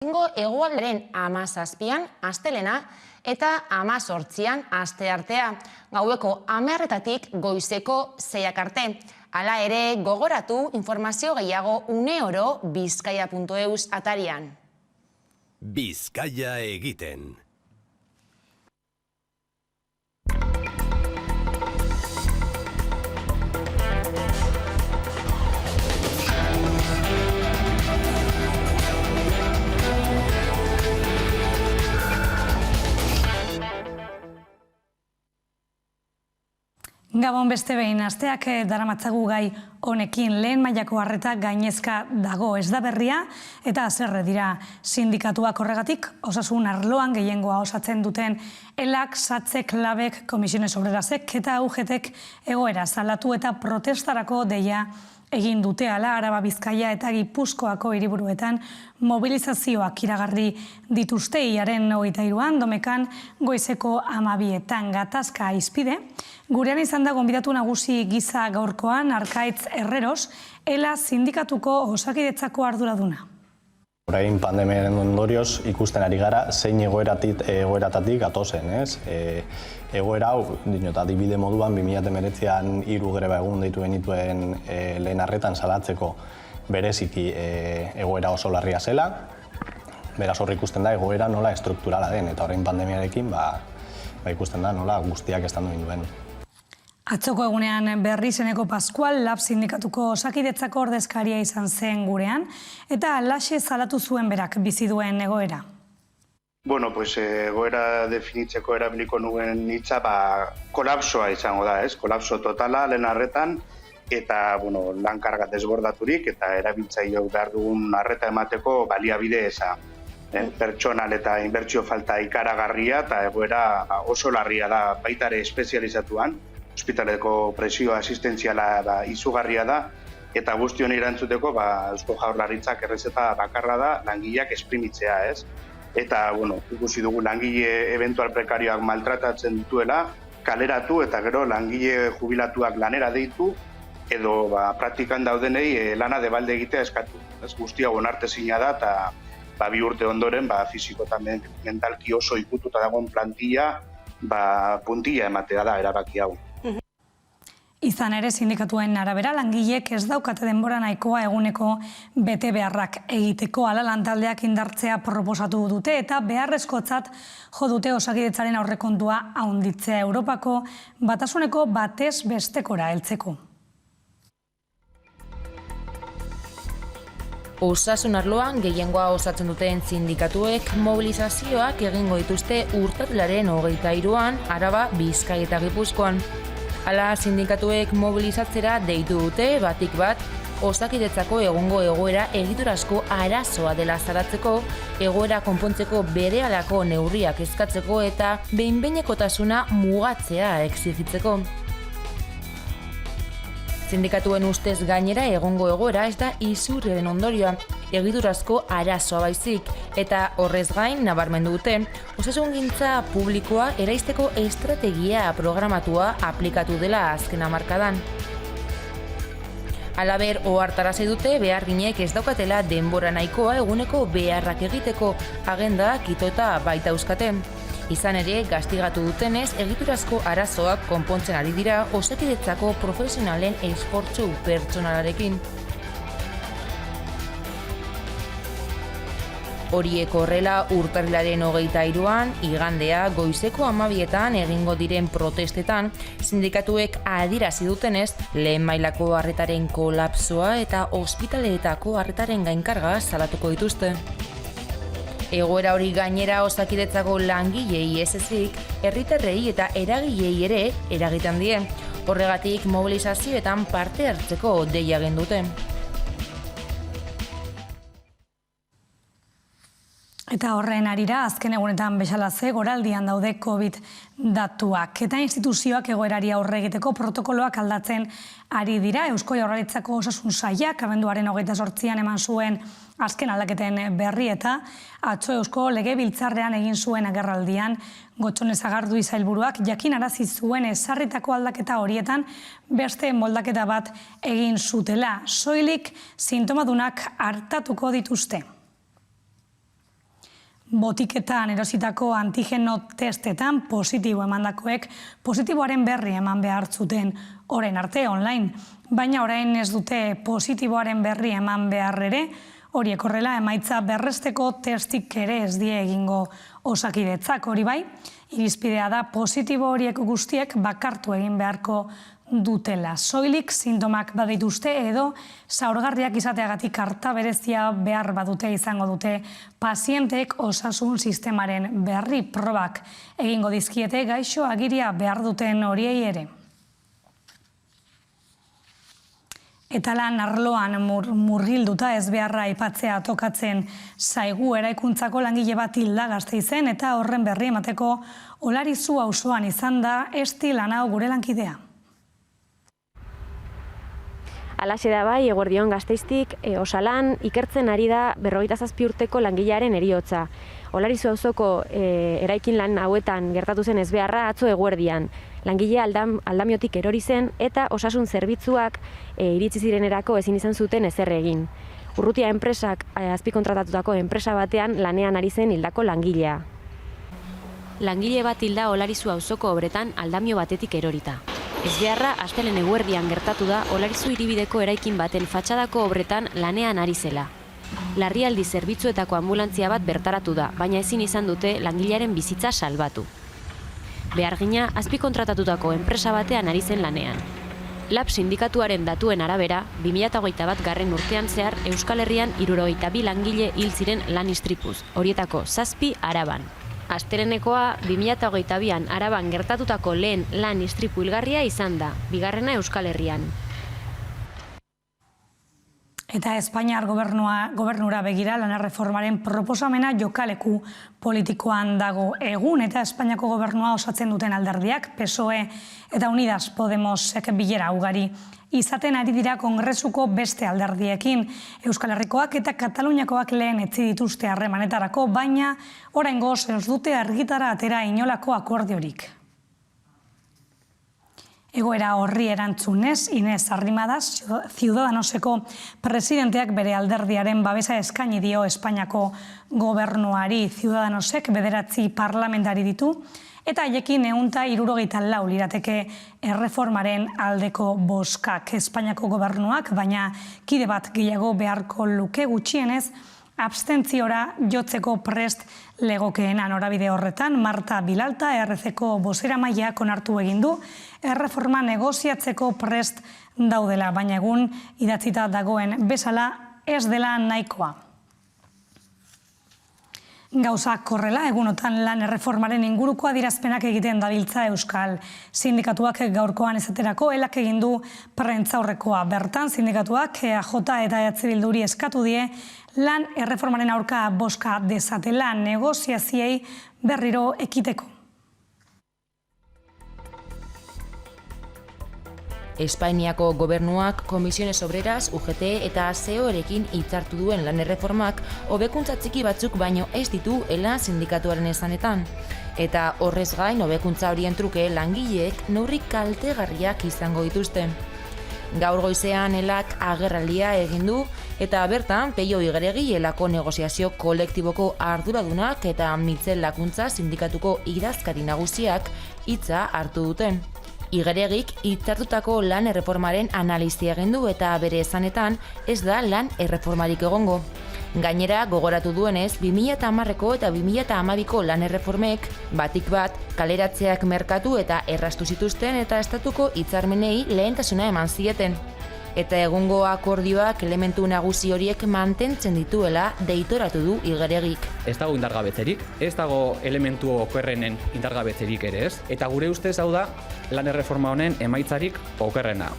Hegoalderen 17an astelena eta 18an asteartea, gaueko 10:00 goizeko 6:00 arte. Hala ere, gogoratu informazio gehiago uneoro bizkaia.eus atarian. Bizkaia egiten. Gabon beste behin, asteak daramatzagu gai honekin lehen mailako arreta gainezka dago, ez da berria eta haserre dira sindikatuak horregatik, osasun arloan gehiengoa osatzen duten ELAK, SATSek, LABek, Komisiones Obrerasek eta UGTek egoera salatu eta protestarako deia egin dute. Hala, Araba, Bizkaia eta Gipuzkoako hiriburuetan mobilizazioak iragarri dituzte. Hilaren 23an, Domekan goizeko 12etan gatazka izpide. Gurean izan da gonbidatu nagusi gisa gaurkoan Arkaitz Herreros, ELA sindikatuko osakidetzako arduraduna. Orain pandemiaren ondorioz ikusten ari gara zein egoeratatik gatozen, ez? Egoera hau, adibide moduan, 2019an 3 greba egun deitu genituen lehen arretan salatzeko bereziki egoera oso larria zela. Beraz hor ikusten da egoera nola estrukturala den, eta orain pandemiarekin ikusten da nola guztiak estandu duen. Atzoko egunean berri zeneko Pascual, LAB sindikatuko osakidetzako ordezkaria izan zen gurean, eta alaxe salatu zuen berak bizi duen egoera. Bueno, pues egoera definitzeko erabiliko nuen hitza kolapsoa izango da, ez? Kolapso totala lehen arretan, eta bueno, lan karga desbordaturik eta erabiltzaileok behar dugun arreta emateko baliabide eza. Pertsonal eta inbertsio falta ikaragarria eta egoera oso larria da baita ere espezializatuan. Ospitaleko presio asistentziala izugarria da, eta guzti honi erantzuteko Eusko Jaurlaritzak errezeta bakarra da langileak esprimitzea, ez? Eta, bueno, ikusi dugu langile eventual prekarioak maltratatzen dituela, kaleratu eta gero langile jubilatuak lanera deitu, edo praktikan daudenei lana debalde egitea eskatu. Ez guztia onartezina da, eta 2 urte ondoren fisiko eta mentalki oso ikututa dagoen plantilla, puntilla ematea da erabaki hau. Izan ere, sindikatuen arabera, langilek ez daukate denbora nahikoa eguneko bete beharrak egiteko. Hala lantaldeak indartzea proposatu dute eta beharrezkotzat jo dute osakidetzaren aurrekontua handitzea. Europako batasuneko batez bestekora heltzeko. Osasun arloan gehiengoa osatzen duten sindikatuek mobilizazioak egingo dituzte urtarrilaren 23an Araba, Bizkaia eta Gipuzkoan. Hala, sindikatuek mobilizatzera deitu dute batik bat osakidetzako egungo egoera egiturazko arazoa dela salatzeko, egoera konpontzeko berehalako neurriak eskatzeko eta behin-behinekotasuna mugatzea exijitzeko. Sindikatuen ustez gainera egongo egoera ez da izurren ondorioa, egiturazko arazoa baizik, eta horrez gain nabarmendu dute, osasungintza publikoa eraisteko estrategia programatua aplikatu dela azken hamarkadan. Halaber, ohartarazi dute beharginek ez daukatela denbora nahikoa eguneko beharrak egiteko agenda kitota baita euskate. Izan ere, gastigatu dutenez, egiturazko arazoak konpontzen ari dira osakidetzako profesionalen esfortzu pertsonalarekin. Horiek horrela urtarrilaren 23an, igandea goizeko 12etan egingo diren protestetan, sindikatuek adierazi dutenez, lehen mailako arretaren kolapsoa eta ospitaleetako arretaren gainkarga salatuko dituzte. Egoera hori gainera osakidetzako langilei ez ezik, herritarrei eta eragilei ere eragiten die. Horregatik mobilizazioetan parte hartzeko deia egin dute. Eta horren arira, azken egunetan bezalaze, goraldian daude COVID datuak. Eta instituzioak egoerari aurre egiteko protokoloak aldatzen ari dira. Eusko Jaurlaritzako osasun sailak abenduaren 28an eman zuen azken aldaketen berri eta atzo Eusko Legebiltzarrean egin zuen agerraldian Gotxone Sagardui sailburuak jakinarazi zuen ezarritako aldaketa horietan beste moldaketa bat egin zutela. Soilik sintomadunak artatuko dituzte. botiketan erositako antigeno testetan positibo emandakoek positiboaren berri eman behar zuten orain arte online, baina orain ez dute positiboaren berri eman behar ere, horiek horrela emaitza berresteko testik ere ez die egingo Osakidetzak, hori bai, irizpidea da positibo horiek guztiek bakartu egin beharko dutela. Soilik sintomak badituzte edo zaurgarriak izateagatik karta berezia behar badute izango dute pazienteek osasun sistemaren berri probak egingo dizkiete gaixo agiria behar duten horiei ere. Eta lan arloan murgilduta ez beharra aipatzea tokatzen zaigu eraikuntzako langile bat hilda Gasteizen eta horren berri emateko Olarizu auzoan izan da Esti Lanao gure lankidea. Alaxe da bai, Eguerdion Gasteiztik, Osalan ikertzen ari da 57 urteko langilearen heriotza. Olarizu auzoko eraikin lan hauetan gertatu zen ezbeharra atzo eguerdian. Langile aldamiotik erori zen eta osasun zerbitzuak iritsi zirenerako ezin izan zuten ezer egin. Urrutia enpresak azpikontratatutako enpresa batean lanean ari zen hildako langilea. Langile bat hilda Olarizu auzoko obretan aldamio batetik erorita. Ezbeharra astelehen eguerdian gertatu da Olarizu hiribideko eraikin baten fatxadako obretan lanean ari zela. Larrialdi zerbitzuetako anbulantzia bat bertaratu da, baina ezin izan dute langilearen bizitza salbatu. Behargina azpikontratatutako enpresa batean ari zen lanean. LAB sindikatuaren datuen arabera, 2021 urtean zehar Euskal Herrian 72 langile hil ziren lan istripuz, horietako 7 Araban. Astelehenekoa 2022an Araban gertatutako lehen lan istripu hilgarria izan da, bigarrena Euskal Herrian. Eta Espainiar gobernura begira lan erreformaren proposamena jokaleku politikoan dago egun eta Espainiako gobernua osatzen duten alderdiak, PSOE eta Unidas Podemosek bilera ugari izaten ari dira Kongresuko beste alderdiekin. Euskal Herrikoak eta Kataluniakoak lehen etzi dituzte harremanetarako, baina oraingoz ez dute argitara atera inolako akordiorik. Egoera horri erantzunez, Inés Arrimadas, Ciudadanoseko presidenteak bere alderdiaren babesa eskaini dio Espainiako gobernuari. Ciudadanosek 9 parlamentari ditu, eta haiekin 174 lirateke erreformaren aldeko bozkak. Espainiako gobernuak, baina kide bat gehiago beharko luke gutxienez, abstentziora jotzeko prest legokeena. Norabide horretan, Marta Vilalta, ERC-ko bozeramaileak onartu egin du, erreforma negoziatzeko prest daudela, baina egun idatzita dagoen bezala ez dela nahikoa. Gauzak korrela, egunotan lan erreformaren inguruko adierazpenak egiten dabiltza Euskal Sindikatuak gaurkoan esaterako elak egin du prentzaurrekoa. Bertan, sindikatuak EAJ eta EH Bilduri eskatu die lan erreformaren aurka bozka dezatela negoziaziei berriro ekiteko. Espainiako gobernuak Comisiones Obreras, UGT eta CEO-erekin hitzartu duen lan erreformak hobekuntza txiki batzuk baino ez ditu ELA sindikatuaren esanetan. Eta horrez gain hobekuntza horien truke langileek neurri kaltegarriak izango dituzte. Gaur goizean ELAk agerraldia egin du eta bertan Peio Igeregi ELAko negoziazio kolektiboko arduradunak eta Mitzel Lakuntza sindikatuko idazkari nagusiak hitza hartu duten. Igeregik hitzartutako lan erreformaren analizia egin du eta bere esanetan ez da lan erreformarik egongo. Gainera, gogoratu duenez, 2010ko eta 2012ko lan erreformek batik bat kaleratzeak merkatu eta erraztu zituzten eta estatuko hitzarmenei lehentasuna eman zieten. Eta egungo akordioak elementu nagusi horiek mantentzen dituela deitoratu du Igeregik. Ez dago indargabetzerik, ez dago elementu okerrenen indargabetzerik ere ez. Eta gure ustez hau da lan erreforma honen emaitzarik okerrena.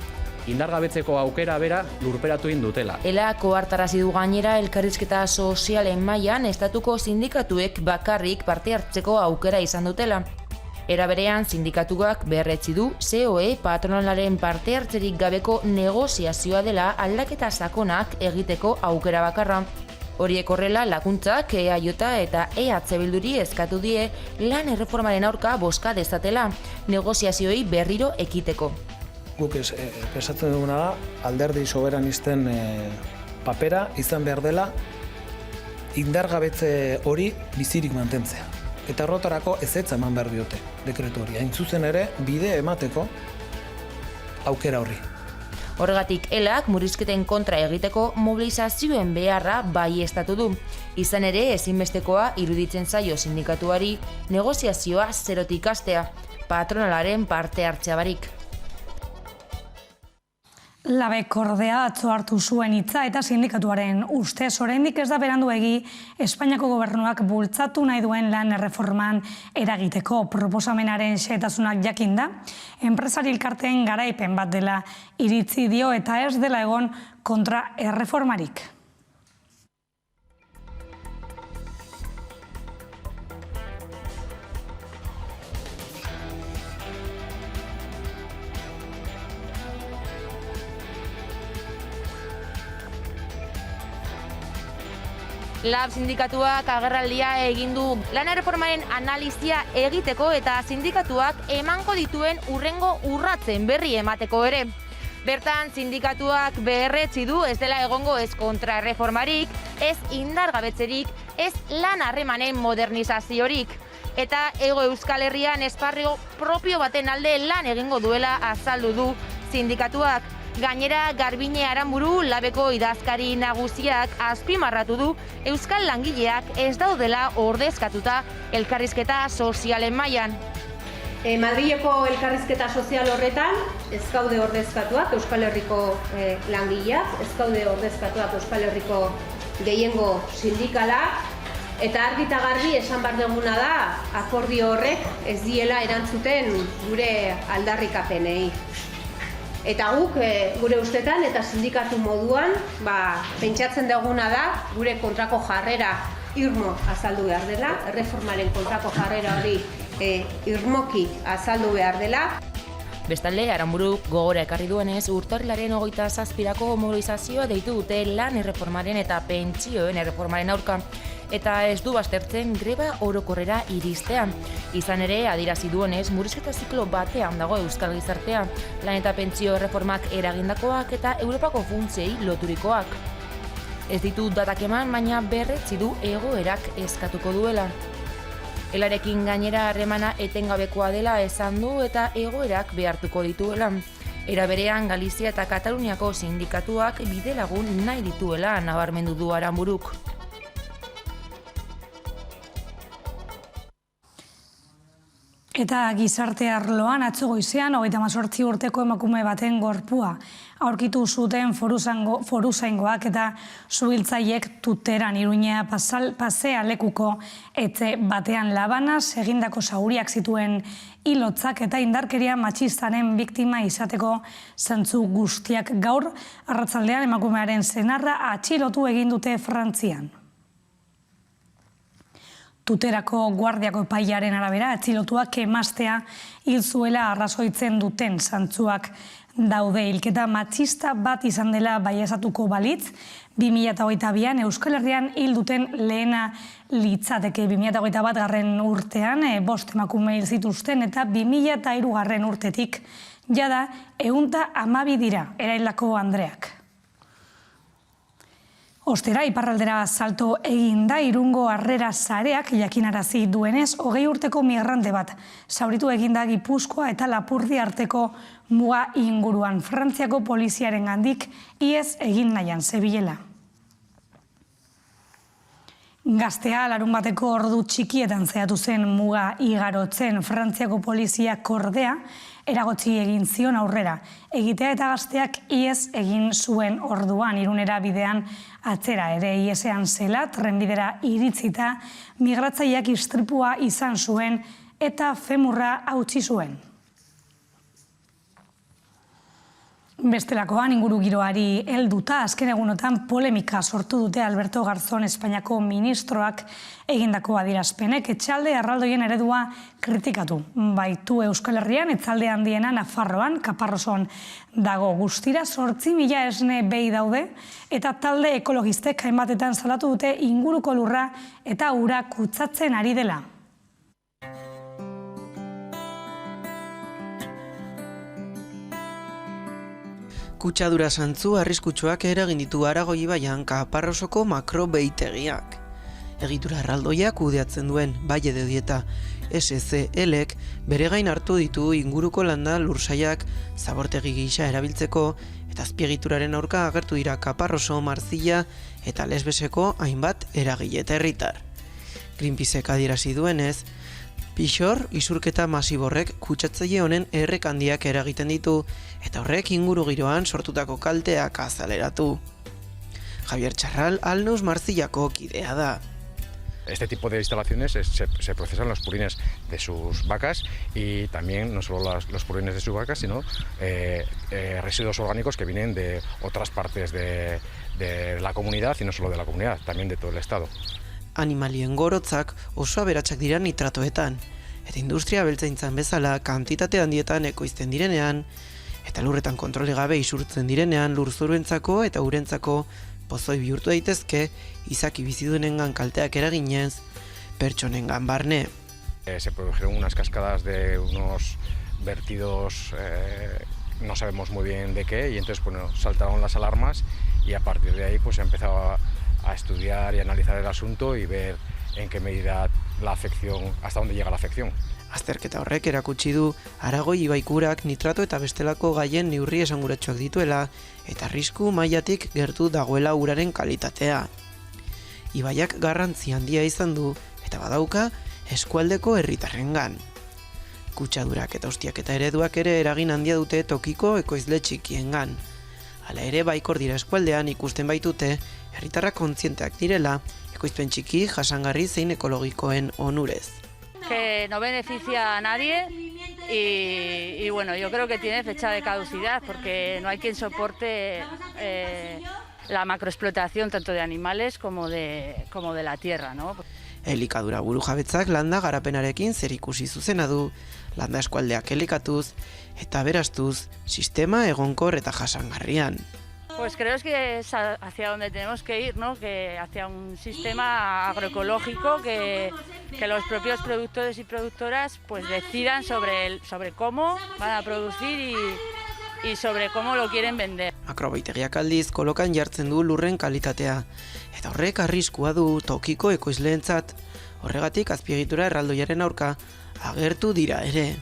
Indargabetzeko aukera bera lurperatu egin dutela. ELAk ohartarazi du gainera elkarrizketa sozialen mailan estatuko sindikatuek bakarrik parte hartzeko aukera izan dutela. Era berean, sindikatuak berretsi du COE patronalaren parte hartzerik gabeko negoziazioa dela aldaketa sakonak egiteko aukera bakarra. Horiek horrela, Lakuntzak, EAJ eta EH Bilduri eskatu die lan erreformaren aurka bozka dezatela, negoziazioei berriro ekiteko. Guk pesatzen duguna da, alderdi soberanisten papera izan behar dela indargabetze hori bizirik mantentzea. Eta horretarako ezetza eman behar diote dekretu hori. Hain zuzen ere, bide emateko aukera horri. Horregatik elak murrizketen kontra egiteko mobilizazioen beharra baieztatu du. Izan ere ezinbestekoa iruditzen zaio sindikatuari negoziazioa zerotik hastea, patronalaren parte hartzea barik. Labek ordea atzo hartu zuen hitza eta sindikatuaren ustez oraindik ez da beranduegi Espainiako gobernuak bultzatu nahi duen lan erreforman eragiteko proposamenaren xehetasunak jakinda, enpresari elkarteen garaipen bat dela iritzi dio eta ez dela egon kontra erreformarik. Lab sindikatuak agerraldia egin du lan erreformaren analizia egiteko eta sindikatuak emango dituen hurrengo urratzen berri emateko ere. Bertan sindikatuak berretsi du ez dela egongo ez kontraerreformarik, ez indargabetzerik, ez lan harremanen modernizaziorik. Eta Hego Euskal Herrian esparru propio baten alde lan egingo duela azaldu du sindikatuak. Gainera, Garbine Aranburu Labeko idazkari nagusiak azpimarratu du euskal langileak ez daudela ordezkatuta elkarrizketa sozialen mailan. Madrileko elkarrizketa sozial horretan ez gaude ordezkatuak Euskal Herriko langileak, ez gaude ordezkatuak Euskal Herriko gehiengo sindikalak, eta argi eta garbi esan behar duguna da akordio horrek ez diela erantzuten gure aldarrikapenei. Eta guk gure ustetan eta sindikatu moduan pentsatzen duguna da gure kontrako jarrera irmo azaldu behar dela, erreformaren kontrako jarrera hori irmoki azaldu behar dela. Bestalde, Aranburuk gogora ekarri duenez, urtarrilaren 27ko mobilizazioa deitu dute lan erreformaren eta pentsioen erreformaren aurka, eta ez du baztertzen greba orokorrera iristea. Izan ere, adierazi duenez, murrizketa ziklo batean dago euskal gizartea, lan eta pentsio erreformak eragindakoak eta Europako funtsei loturikoak. Ez ditu datak eman, baina berretsi du egoerak eskatuko duela. Elarekin gainera harremana etengabekoa dela esan du eta egoerak behartuko dituela. Era berean, Galizia eta Kataluniako sindikatuak bidelagun nahi dituela nabarmendu du Aranburuk. Eta gizarte arloan atzo goizean 38 urteko emakume baten gorpua aurkitu zuten foruzaingoak eta suhiltzaileek Tuteran Iruña pasea lekuko etxe batean labanaz egindako zauriak zituen hilotzak eta indarkeria matxistaren biktima izateko zantzu guztiak. Gaur arratsaldean emakumearen senarra atxilotu egin dute Frantzian. Tuterako guardiako epailearen arabera atxilotuak emaztea hil zuela arrazoitzen duten zantzuak daude. Hilketa matxista bat izan dela baieztatuko balitz, 2022an Euskal Herrian hil duten lehena litzateke. 2021 urtean 5 emakume hil zituzten eta 2003 urtetik jada 112 dira eraildako andreak. Ostera, iparraldera salto eginda Irungo Harrera Sareak jakinarazi duenez, 20 urteko migrante bat zauritu eginda Gipuzkoa eta Lapurdi arteko muga inguruan. Frantziako poliziaren gandik ihes egin nahian zebilela. Gaztea larunbateko ordu txikietan zehatu zen muga igarotzen. Frantziako poliziak ordea eragotzi egin zion aurrera. Egitea eta gazteak ihes egin zuen orduan. Irunera bidean atzera ere ihesean zela, trenbidera iritzita, migratzaileak istripua izan zuen eta femurra hautsi zuen. Bestelakoan ingurugiroari helduta azken egunotan polemika sortu dute Alberto Garzón Espainiako ministroak egindako adierazpenek. Etxalde erraldoien eredua kritikatu baitu Euskal Herrian, etxalde handiena Nafarroan, Kaparroson dago. Guztira 8.000 esne behi daude eta talde ekologistek hainbatetan salatu dute inguruko lurra eta ura kutsatzen ari dela. Kutsadura zantzu arriskutsuak eragin ditu Aragoi ibaian Kaparrosoko makrobeitegiak. Egitura erraldoia kudeatzen duen Valle de Oieta SCL-ek bere gain hartu ditu inguruko landa lursaiak zabortegi gisa erabiltzeko eta azpiegituraren aurka agertu dira Kaparroso, Marzilla eta Lesbeseko hainbat eragile eta herritar. Greenpeacek adierazi duenez, pixor isurketa masiborrek kutsatzaile honen errek handiak eragiten ditu eta horrek inguru giroan sortutako kalteak azaleratu. Javier Charral, Alnus Marzillako kidea da. Este tipo de instalaciones se procesan los purines de sus vacas y también no solo los purines de sus vacas, sino residuos orgánicos que vienen de otras partes de la comunidad y no solo de la comunidad, también de todo el estado. Animalien gorotzak oso aberatsak dira nitratoetan, eta industria abeltzaintzan bezala kantitate handietan ekoizten direnean, eta lurretan kontrole gabe isurtzen direnean lurzoruentzako eta urentzako pozoi bihurtu daitezke izaki biziduenengan kalteak eraginez, pertsonengan barne. Se produjeron unas cascadas de unos vertidos, no sabemos muy bien de qué, y entonces saltaron las alarmas y a partir de ahí pues se empezaba a estudiar y analizar el asunto y ver en qué medida la afección, hasta dónde llega la afección. Azterketa horrek erakutsi du Aragoi ibaikurak nitrato eta bestelako gaien neurri esanguratsuak dituela eta arrisku mailatik gertu dagoela uraren kalitatea. Ibaiak garrantzi handia izan du eta badauka eskualdeko herritarrengan. Kutsadurak eta ustiaketa ereduak ere eragin handia dute tokiko ekoizle txikiengan. Hala ere baikor dira eskualdean ikusten baitute herritarrak kontzienteak direla ekoizpen txiki, jasangarri zein ekologikoen onurez. Que no beneficia a nadie y bueno, yo creo que tiene fecha de caducidad porque no hay quien soporte la macroexplotación tanto de animales como de la tierra, ¿no? Elikadura burujabetzak landa garapenarekin zerikusi zuzena du, landa eskualdeak elikatuz eta beraztuz sistema egonkor eta jasangarrian. Pues creo que es hacia donde tenemos que ir, ¿no? Que hacia un sistema agroecológico que los propios productores y productoras pues decidan sobre cómo van a producir y sobre cómo lo quieren vender. Makrobaitegiak aldiz kolokan jartzen du lurren kalitatea eta horrek arriskua du tokiko ekoizleentzat. Horregatik azpiegitura erraldoiaren aurka agertu dira ere.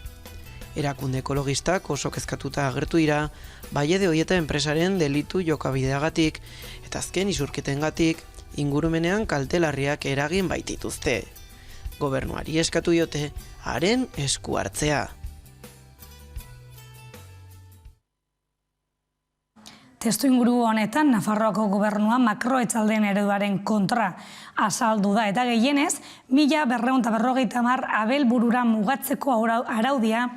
Erakunde ekologistak oso kezkatuta agertu dira Valle de Oieta enpresaren delitu jokabideagatik eta azken isurketengatik ingurumenean kalte larriak eragin baitituzte. Gobernuari eskatu diote haren esku hartzea. Testuinguru honetan, Nafarroako gobernua makroetzaldeen ereduaren kontra azaldu da eta gehienez, 1250 abel burura mugatzeko araudia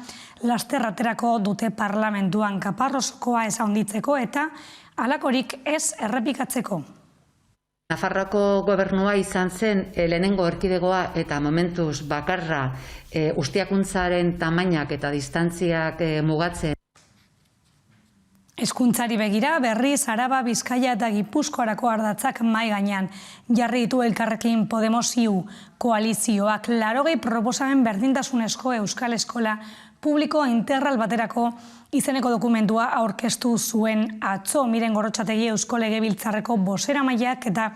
lasterraterako dute parlamentuan Kaparroskoa ez handitzeko eta halakorik ez errepikatzeko. Nafarroako gobernua izan zen lehenengo erkidegoa eta momentuz bakarra ustiakuntzaren tamainak eta distantziak mugatzen. Hezkuntzari begira, berriz, Araba, Bizkaia eta Gipuzkoarako ardatzak mai gainean. Jarri ditu Elkarrekin Podemos-iu koalizioak 80 proposamen berdintasunezko Euskal Eskola publiko integral baterako izeneko dokumentua aurkeztu zuen atzo. Miren Gorrotxategi Eusko Legebiltzarreko bozeramaileak eta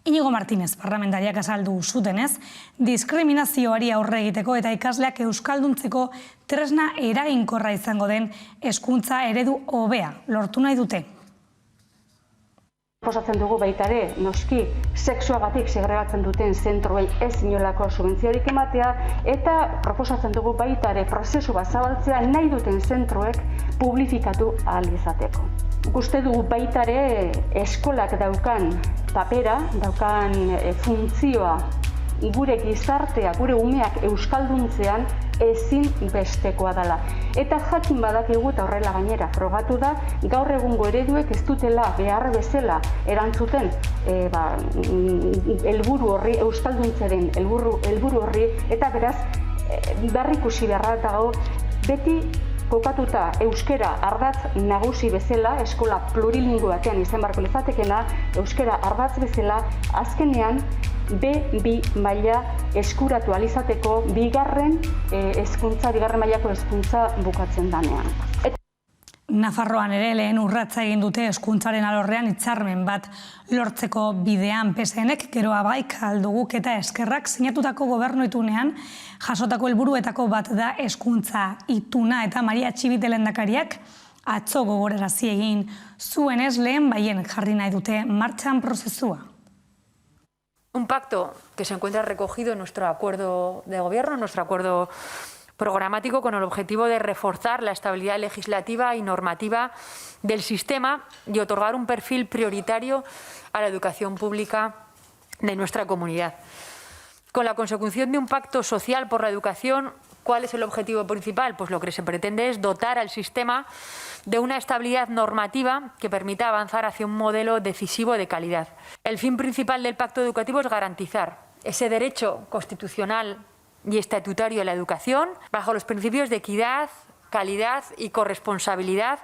Inigo Martínez parlamentariak azaldu zutenez, diskriminazioari aurre egiteko eta ikasleak euskalduntzeko tresna eraginkorra izango den hezkuntza eredu hobea lortu nahi dute. Proposatzen dugu baita ere, noski, sexuagatik segregatzen duten zentroei ez inolako subentziorik ematea eta proposatzen dugu baita ere prozesu bat zabaltzea nahi duten zentroek publifikatu ahal izateko. Uste dugu baita ere eskolak daukan papera, daukan funtzioa gure gizartea, gure umeak euskalduntzean ezin bestekoa dela. Eta jakin badakigu eta horrela gainera frogatu da, gaur egungo ereduek ez dutela behar bezala erantzuten helburu horri, euskalduntzaren helburu horri, eta beraz berrikusi beharra dago beti kokatuta euskera ardatz nagusi bezala, eskola plurilingüe batean izan beharko litzatekeena, euskera ardatz bezala, azkenean B2 maila eskuratu ahal izateko bigarren mailako hezkuntza bukatzen danean. Nafarroan ere lehen urratsa egin dute hezkuntzaren alorrean hitzarmen bat lortzeko bidean PSNek geroa baik alduguk eta eskerrak sinatutako gobernu itunean jasotako helburuetako bat da hezkuntza ituna eta Maria Txibite lehendakariak atzo gogorarazi egin zuenez lehen baien jarri nahi dute martxan prozesua. Un pacto que se encuentra recogido en nuestro acuerdo de gobierno, en nuestro acuerdo programático, con el objetivo de reforzar la estabilidad legislativa y normativa del sistema y otorgar un perfil prioritario a la educación pública de nuestra comunidad. Con la consecución de un pacto social por la educación, ¿cuál es el objetivo principal? Pues lo que se pretende es dotar al sistema de una estabilidad normativa que permita avanzar hacia un modelo decisivo de calidad. El fin principal del pacto educativo es garantizar ese derecho constitucional y estatutario a la educación bajo los principios de equidad, calidad y corresponsabilidad,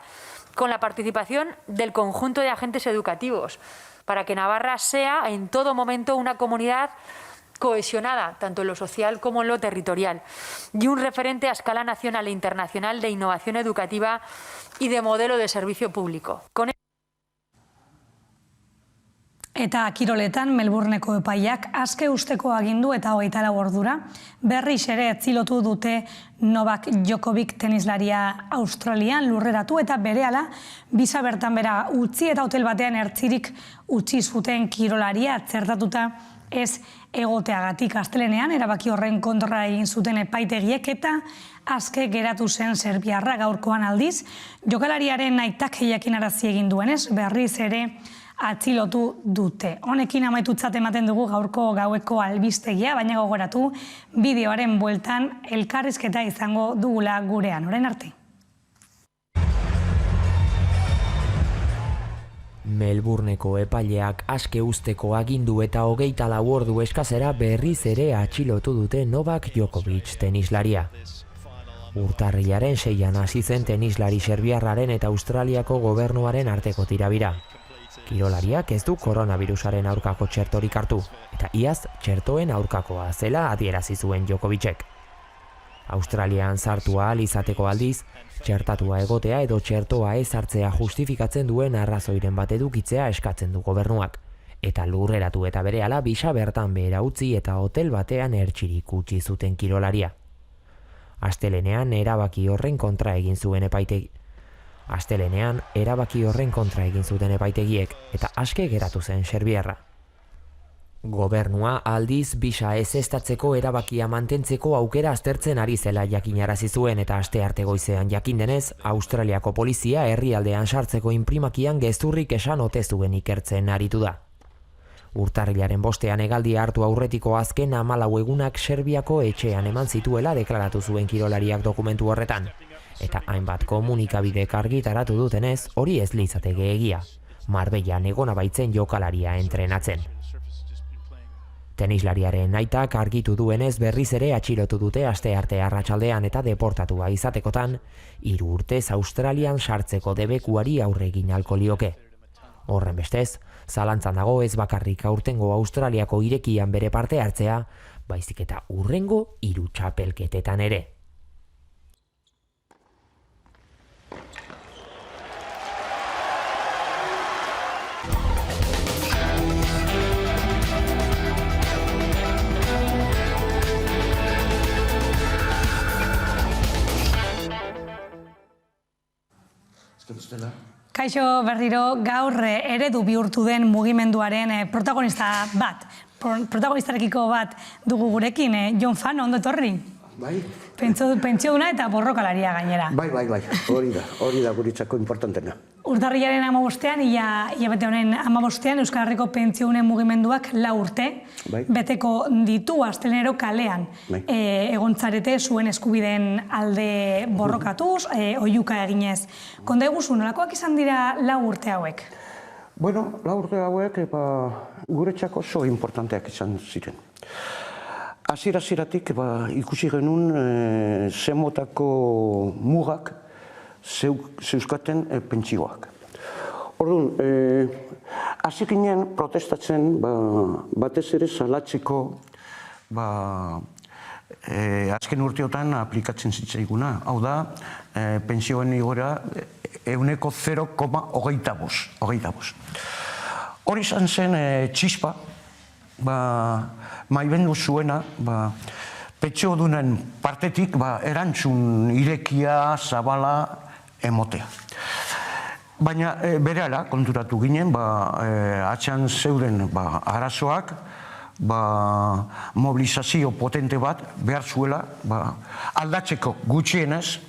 con la participación del conjunto de agentes educativos, para que Navarra sea en todo momento una comunidad cohesionada, tanto en lo social como en lo territorial, y un referente a escala nacional e internacional de innovación educativa y de modelo de servicio público. Eta kiroletan Melbourneko epaiak aske usteko agindu eta 24 ordura berriz ere atzilotu dute Novak Djokovic tenislaria Australian lurreratu eta berehala bisa bertan bera utzi eta hotel batean ertzirik utzi zuten kirolaria txertatuta ez egoteagatik. Astelehenean erabaki horren kontra egin zuten epaitegiek eta aske geratu zen serbiarra. Gaurkoan aldiz jokalariaren aitak jakinarazi egin duenez berriz ere atzilotu dute. Honekin amaitutzat ematen dugu gaurko gaueko albistegia, baina gogoratu bideoaren bueltan elkarrizketa izango dugula gurean. Orain arte. Melbourneko epaileak aske usteko agindu eta 24 ordu eskasera berriz ere atxilotu dute Novak Djokovic tenislaria. Urtarrilaren 6an hasi zen tenislari serbiarraren eta Australiako gobernuaren arteko tirabira. Kirolariak ez du koronavirusaren aurkako txertorik hartu, eta iaz txertoen aurkakoa zela adierazi zuen Djokovicek. Australian sartu ahal izateko aldiz, txertatua egotea edo txertoa ez hartzea justifikatzen duen arrazoiren bat edukitzea eskatzen du gobernuak, eta lurreratu eta berehala bisa bertan behera utzi eta hotel batean ertxirik utzi zuten kirolaria. Astelehenean erabaki horren kontra egin zuten epaitegiek eta aske geratu zen serbiarra. Gobernua aldiz bisa ezeztatzeko erabakia mantentzeko aukera aztertzen ari zela jakinarazi zuen eta astearte goizean jakin denez, Australiako polizia herrialdean sartzeko inprimakian gezurrik esan ote zuen ikertzen aritu da. Urtarrilaren 5ean hegaldia hartu aurretiko azken 14 egunak Serbiako etxean eman zituela deklaratu zuen kirolariak dokumentu horretan. Eta hainbat komunikabidek argitaratu dutenez, hori ez litzateke egia. Marbellan egona baitzen jokalaria entrenatzen. Tenislariaren aitak argitu duenez berriz ere atxilotu dute astearte arratsaldean eta deportatua izatekotan, 3 urtez Australian sartzeko debekuari aurre egin ahalko lioke. Horren bestez, zalantzan dago ez bakarrik aurtengo Australiako irekian bere parte hartzea, baizik eta hurrengo 3 txapelketetan ere. Kaixo berriro gaur eredu bihurtu den mugimenduaren protagonistarekiko bat dugu gurekin, Jon Fano, ondo etorri? Bai. Pentsioduna eta borrokalaria gainera. Bai, hori da guretzako importantena. Urtarrilaren 15ean, hilabete honen 15ean, Euskal Herriko pentsiodunen mugimenduak 4 urte beteko ditu astelero kalean. Egontzarete zuen eskubideen alde borrokatuz, oihuka eginez. Konda eguzu, nolakoak izan dira 4 urte hauek? Bueno, 4 urte hauek guretzako oso importanteak izan ziren. Hasieratik ikusi genuen zenmotako mugak zeuzkaten pentsioak. Orduan, hasi ginen protestatzen batez ere salatzeko azken urteotan aplikatzen zitzaiguna. Hau da, pentsioen igora euneko 0,25. Hori izan zen txispa, maibendu zuena, petxodunen partetik erantzun irekia, zabala, emotea. Baina berehala konturatu ginen, atxean zeuden arazoak, mobilizazio potente bat behar zuela aldatzeko gutxienez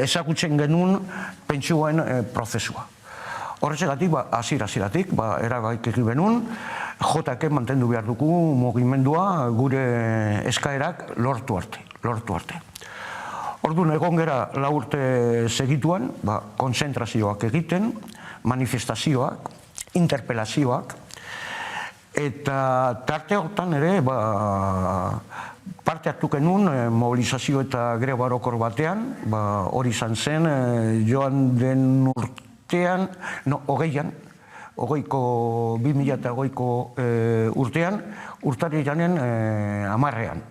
ezagutzen genuen pentsioen prozesua. Horretzegatik, hasieratik erabaki genuen, JK mantendu behar dugu mugimendua gure eskaerak lortu arte. Orduan egon gera 4 urte segituan, konzentrazioak egiten, manifestazioak, interpelazioak, eta tarte hortan ere parte hartu genuen mobilizazio eta greba orokor batean, hori izan zen joan den urtean, 2008ko urtean, urtarrilaren 30-an.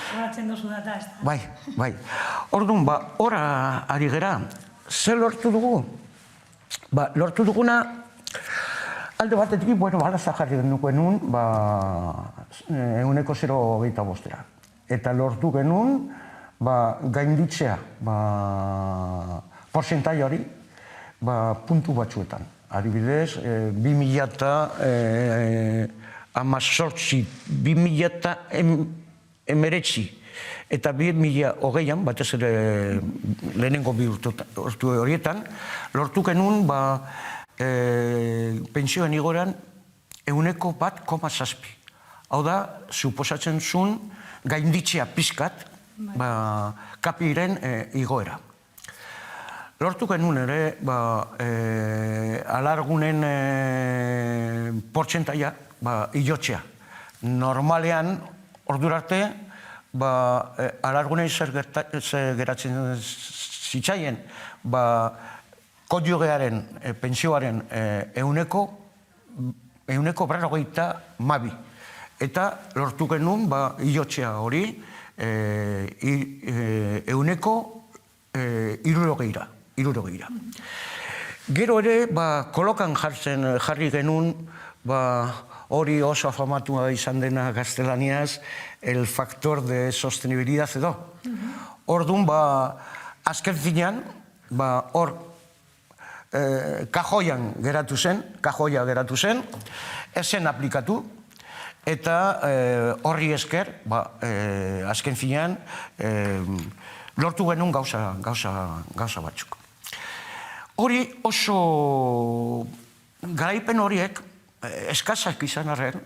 Horatzen dozu data, ez da? Bai. Orduan, ora ari gera, zer lortu dugu? Lortu duguna, alde batetik, balaza jarri genuen, euneko 0,25. Eta lortu genuen, gainditzea, porzentai hori, puntu batzuetan. Adibidez, 2018, 2019 eta 2020an, batez ere lehenengo 2 urte horietan, lortu genuen pentsioen igoran euneko 1,7. Hau da, suposatzen zuen gainditzea pizkat kapiren igoera. Lortu genuen ere, alargunen portzentaia igotzea. Normalean, ordurarte, alargunen zer geratzen zitzaien, kodiogearen, pentsioaren euneko 52. Eta lortu genuen igotzea hori euneko 60. Gero ere, kolokan jarri genuen, hori oso afamatua izan dena gaztelaniaz, el factor de sostenibilidad edo. Orduan, azken finean, hor kajoia geratu zen, ezen aplikatu, eta horri esker, azken finean, lortu genuen gauza batzuk. Hori oso garaipen horiek eskazak izan arren,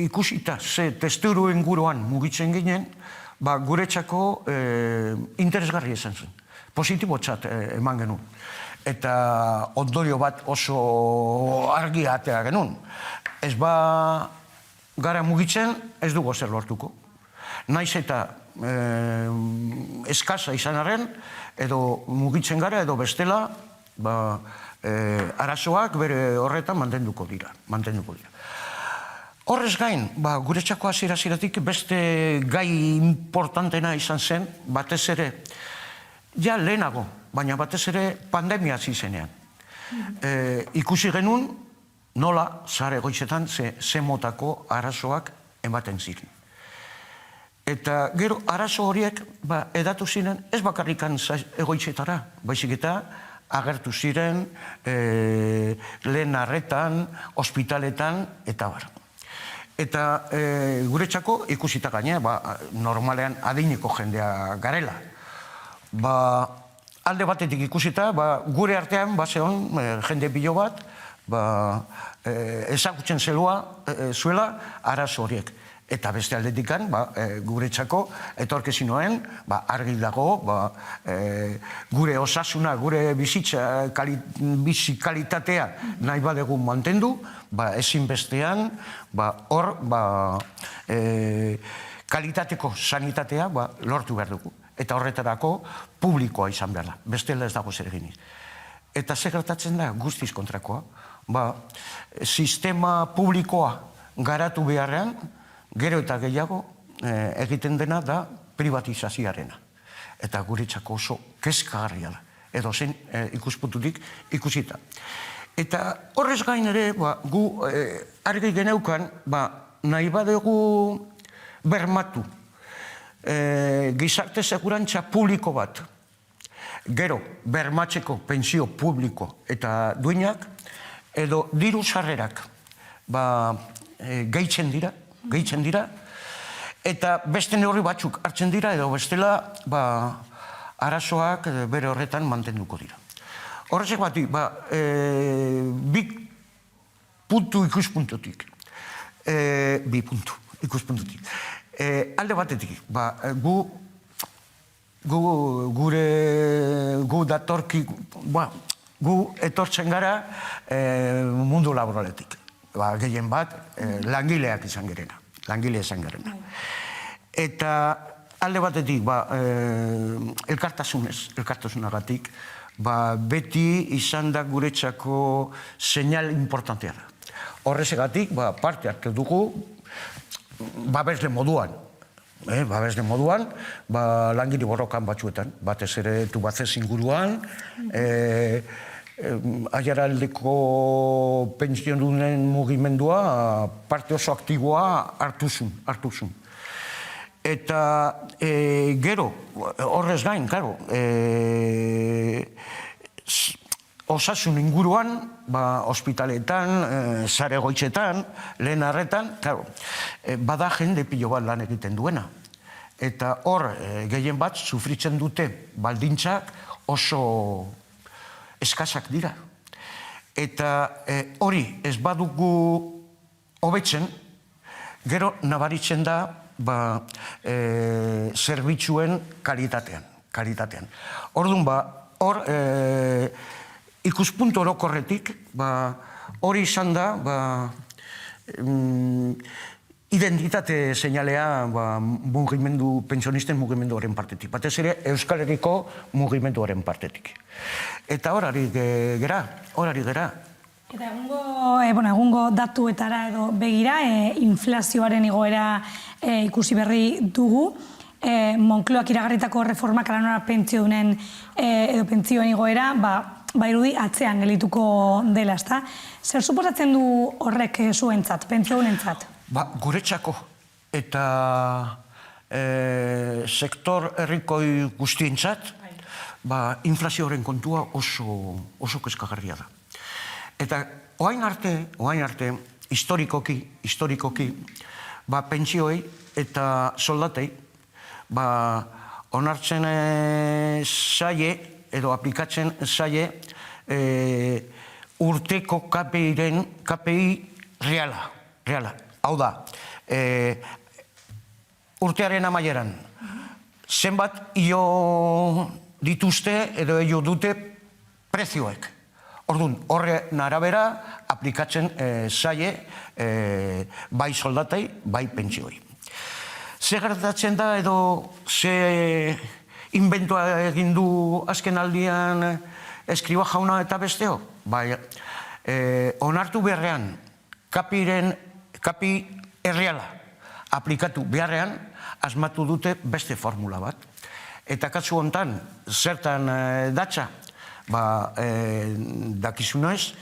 ikusita ze testuru inguruan mugitzen ginen, guretzako interesgarri izan zen. Positibotzat eman genuen. Eta ondorio bat oso argi atea genuen. Ez gara mugitzen, ez dugu zer lortuko. Naiz eta eskaza izan arren, edo mugitzen gara, edo bestela, arazoak bere horretan mantenduko dira. Horrez gain, guretzako hasieratik beste gai importantena izan zen, batez ere, ja lehenago, baina batez ere pandemia hasi zenean. Ikusi genuen, nola, sare egoitzetan, ze motako arazoak ematen ziren. Eta gero, arazo horiek edatu ziren, ez bakarrikan egoitzetara, baizik eta agertu ziren lehen arretan, ospitaletan, eta bar. Eta guretzako ikusita gainea, normalean adineko jendea garela. Alde batetik ikusita, gure artean, zeon, jende bilo bat, ezagutzen zuela arazo horiek. Eta beste aldetikan, guretzako, etorkezinoen, argi dago, gure osasuna, gure bizi kalitatea nahi badegun mantendu, ezinbestean, hor, kalitateko sanitatea lortu behar dugu. Eta horretarako publikoa izan behar da, bestela ez dago zer eginik. Eta zer gertatzen da guztiz kontrakoa, sistema publikoa garatu beharrean, gero eta gehiago egiten dena da privatizazioarena. eta guretzako oso kezkagarria da, edo zen ikuspuntutik ikusita. Eta horrez gain ere, gu argi geneukan, nahi badugu bermatu gizarte segurantza publiko bat, gero bermatzeko pentsio publiko eta duinak, edo diru sarrerak gehitzen dira, eta beste neurri batzuk hartzen dira, edo bestela arazoak bere horretan mantenduko dira. Horrezek batik, bi puntu ikuspuntutik. Alde batetik, gu etortzen gara mundu laboraletik. Gehien bat, langileak izan gerena. Eta alde batetik, elkartasunagatik, beti izan da guretzako seinal importantea da. Horrezegatik, parte hartu dugu, babesle moduan, langile borrokan batzuetan, batez ere Tubacex inguruan, Aiaraldeko pentsiodunen mugimendua parte oso aktiboa hartu zuen. Eta gero, horrez gain, osasun inguruan, ospitaletan, sare egoitzetan, lehen arretan, bada jende pilo bat lan egiten duena. Eta hor, gehien bat, sufritzen dute baldintzak oso eskasak dira. Eta hori ez badugu hobetzen, gero nabaritzen da zerbitzuen kalitatean. Orduan, hor ikuspuntu orokorretik, hori izan da identitate seinalea pentsionisten mugimenduaren partetik. Batez ere, Euskal Herriko mugimenduaren partetik. Eta horari gera. Eta egungo datuetara edo begira, inflazioaren igoera ikusi berri dugu. Moncloak iragarritako reformak alanora pentsiodunen edo pentsioen igoera, irudi atzean gelituko dela, ezta? Zer suposatzen du horrek zuentzat, pentsiodunentzat? Guretzako eta sektor herrikoi guztientzat, inflazioaren kontua oso kezkagarria da. Eta orain arte, historikoki, pentsioei eta soldatei, onartzen zaie, edo aplikatzen zaie, urteko KPI reala. Hau da, urtearen amaieran, zenbat io dituzte edo io dute prezioek. Orduan, horren arabera aplikatzen zaie bai soldatei, bai pentsioi. Ze gertatzen da edo ze inventua egin du azken aldian Eskriba jauna eta besteo? Onartu beharrean, kapi erreala aplikatu beharrean, asmatu dute beste formula bat. Eta kasu hontan, zertan datza, dakizunez,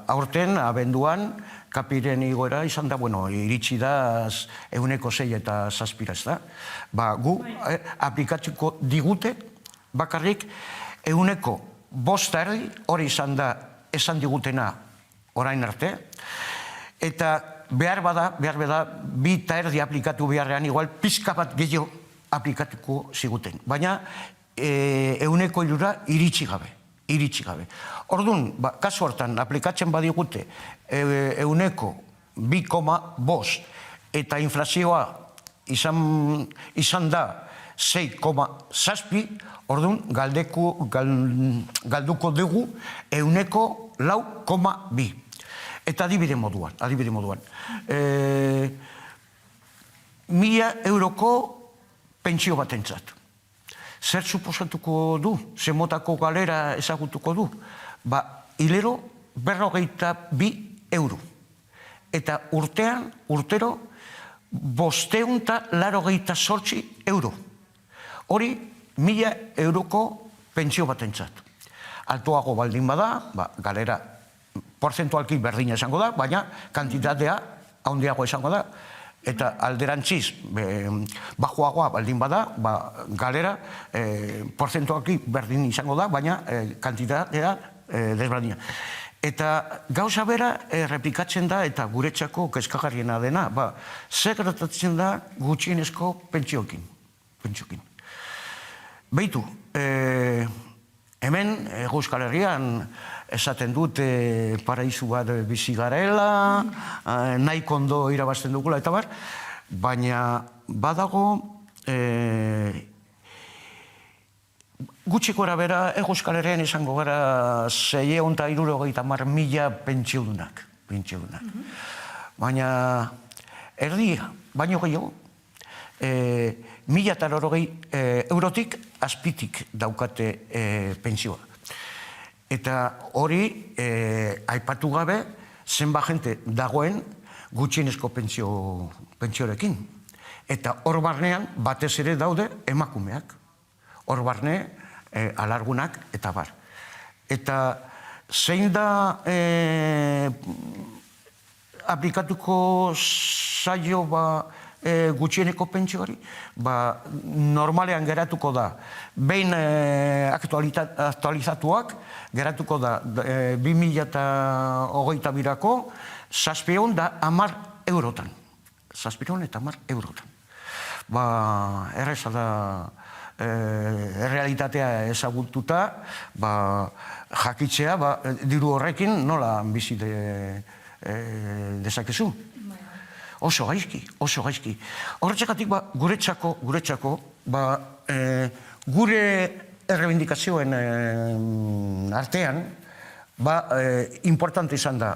aurten, abenduan, kapiren igoera izan da, iritsi da 6 eta 7%. Gu aplikatuko digute, bakarrik 5% hori izan da esan digutena orain arte, eta behar bada, 2,5% aplikatu beharrean, igual pizka bat gehiago aplikatuko ziguten. Baina 3% iritsi gabe. Orduan, kasu hortan, aplikatzen badigute 2,5% eta inflazioa izan da 6,7%, orduan, galduko dugu 4,2%. Eta adibide moduan. 1.000 euroko pentsio batentzat. Zer suposatuko du? Zer motako galera ezagutuko du? Hilero 42 euro. Eta urtero 588 euro. Hori 1.000 euroko pentsio batentzat. Altuago baldin bada, galera porzentualki berdina esango da, baina kantitatea handiago esango da. Eta alderantziz, bajoagoa baldin bada, galera porzentualki berdin izango da, baina kantitatea desberdina. Eta gauza bera errepikatzen da eta guretzako kezkagarriena dena, zer gertatzen da gutxienezko pentsioekin. Beitu, hemen Euskal Herrian esaten dut paraizu bat bizi garela, nahi kondo irabazten dugula eta bar, baina badago gutxiko erabera Euskal Herrian izango gara 660.000 pentsiodunak. Baina erdia, baino gehiago, 1.080 eurotik azpitik daukate pentsioa. Eta hori aipatu gabe zenba jente dagoen gutxienezko pentsiorekin. Eta hor barnean batez ere daude emakumeak. Hor barne alargunak eta bar. Eta zein da aplikatuko zaio gutxieneko pentsioari? Normalean geratuko da, behin aktualizatuak, geratuko da 2022ko 710 eurotan. 710 eurotan. Erreza da errealitatea ezagututa, jakitzea, diru horrekin nola bizi dezakezu. Oso gaizki. Horretzakatik guretzako, gure errebindikazioen artean, importante izan da,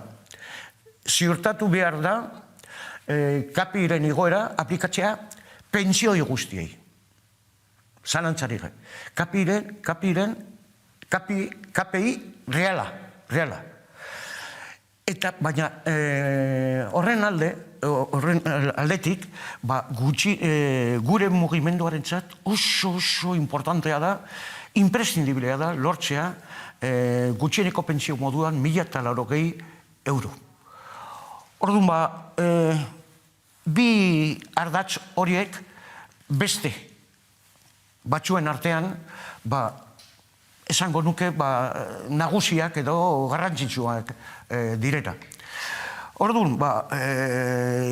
ziurtatu behar da, kapiren igoera aplikatzea pentsioi guztiei. Zalantzarik. KPI reala. Eta, baina, horren aldetik, gure mugimenduarentzat oso importantea da, imprescindiblea da, lortzea gutxieneko pentsio moduan 1.080 euro. Orduan, bi ardatz horiek beste batzuen artean, esango nuke nagusiak edo garrantzitsuak direla. Orduan,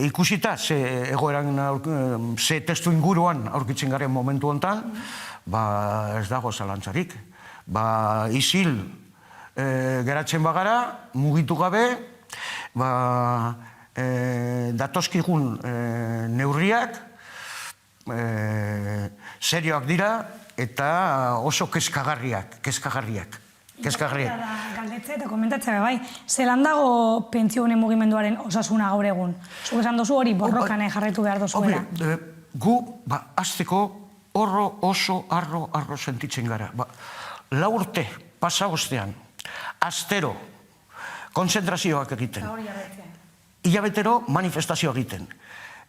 ikusita ze testu inguruan aurkitzen garen momentu honetan, ez dago zalantzarik. Isil geratzen bagara, mugitu gabe, datozkigun neurriak, serioak dira, eta oso kezkagarriak. Galdetze eta komentatzea bai, zelan dago pentsio honen mugimenduaren osasuna gaur egun? Zuk esan dozu hori borrokan jarraitu behar dozuela. Gu, azteko, oso arro sentitzen gara. 4 urte pasa ostean, astero, konzentrazioak egiten. Hilabetero manifestazioa egiten.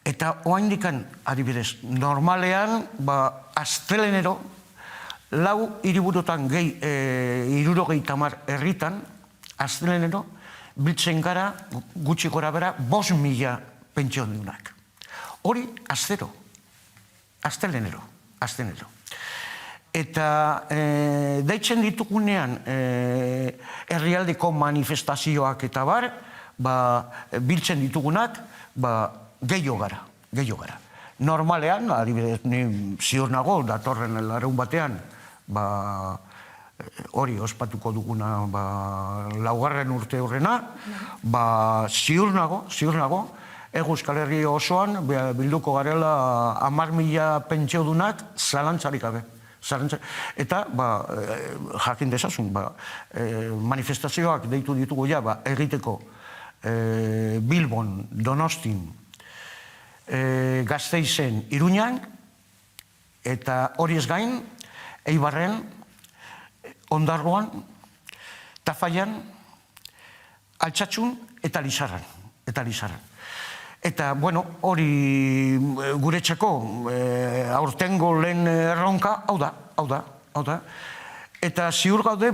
Eta oaindikan, adibidez, normalean, astelenero, 4 hiriburutan gehi 70 herritan, astelenero, biltzen gara, gutxi gora bera, 5.000 pentsiodiunak. Hori, astelenero. Eta deitzen ditugunean herrialdeko manifestazioak eta bar, biltzen ditugunak, gehiago gara. Normalean, adibidez, ni ziur nago, datorren larun batean, hori ospatuko duguna 4. urte horrena, ziur nago, Euskal Herri osoan bilduko garela 10.000 pentsiodunak zalantzarik gabe. Eta, jakin dezazun, manifestazioak deitu ditugu ja, egiteko Bilbon, Donostin, Gasteizen, Iruñan, eta hori ez gain, Eibarren, Ondarroan, Tafallan, Altsatzun eta Lizarran. Eta, bueno, hori guretzako aurtengo lehen erronka, hau da. Eta ziur gaude,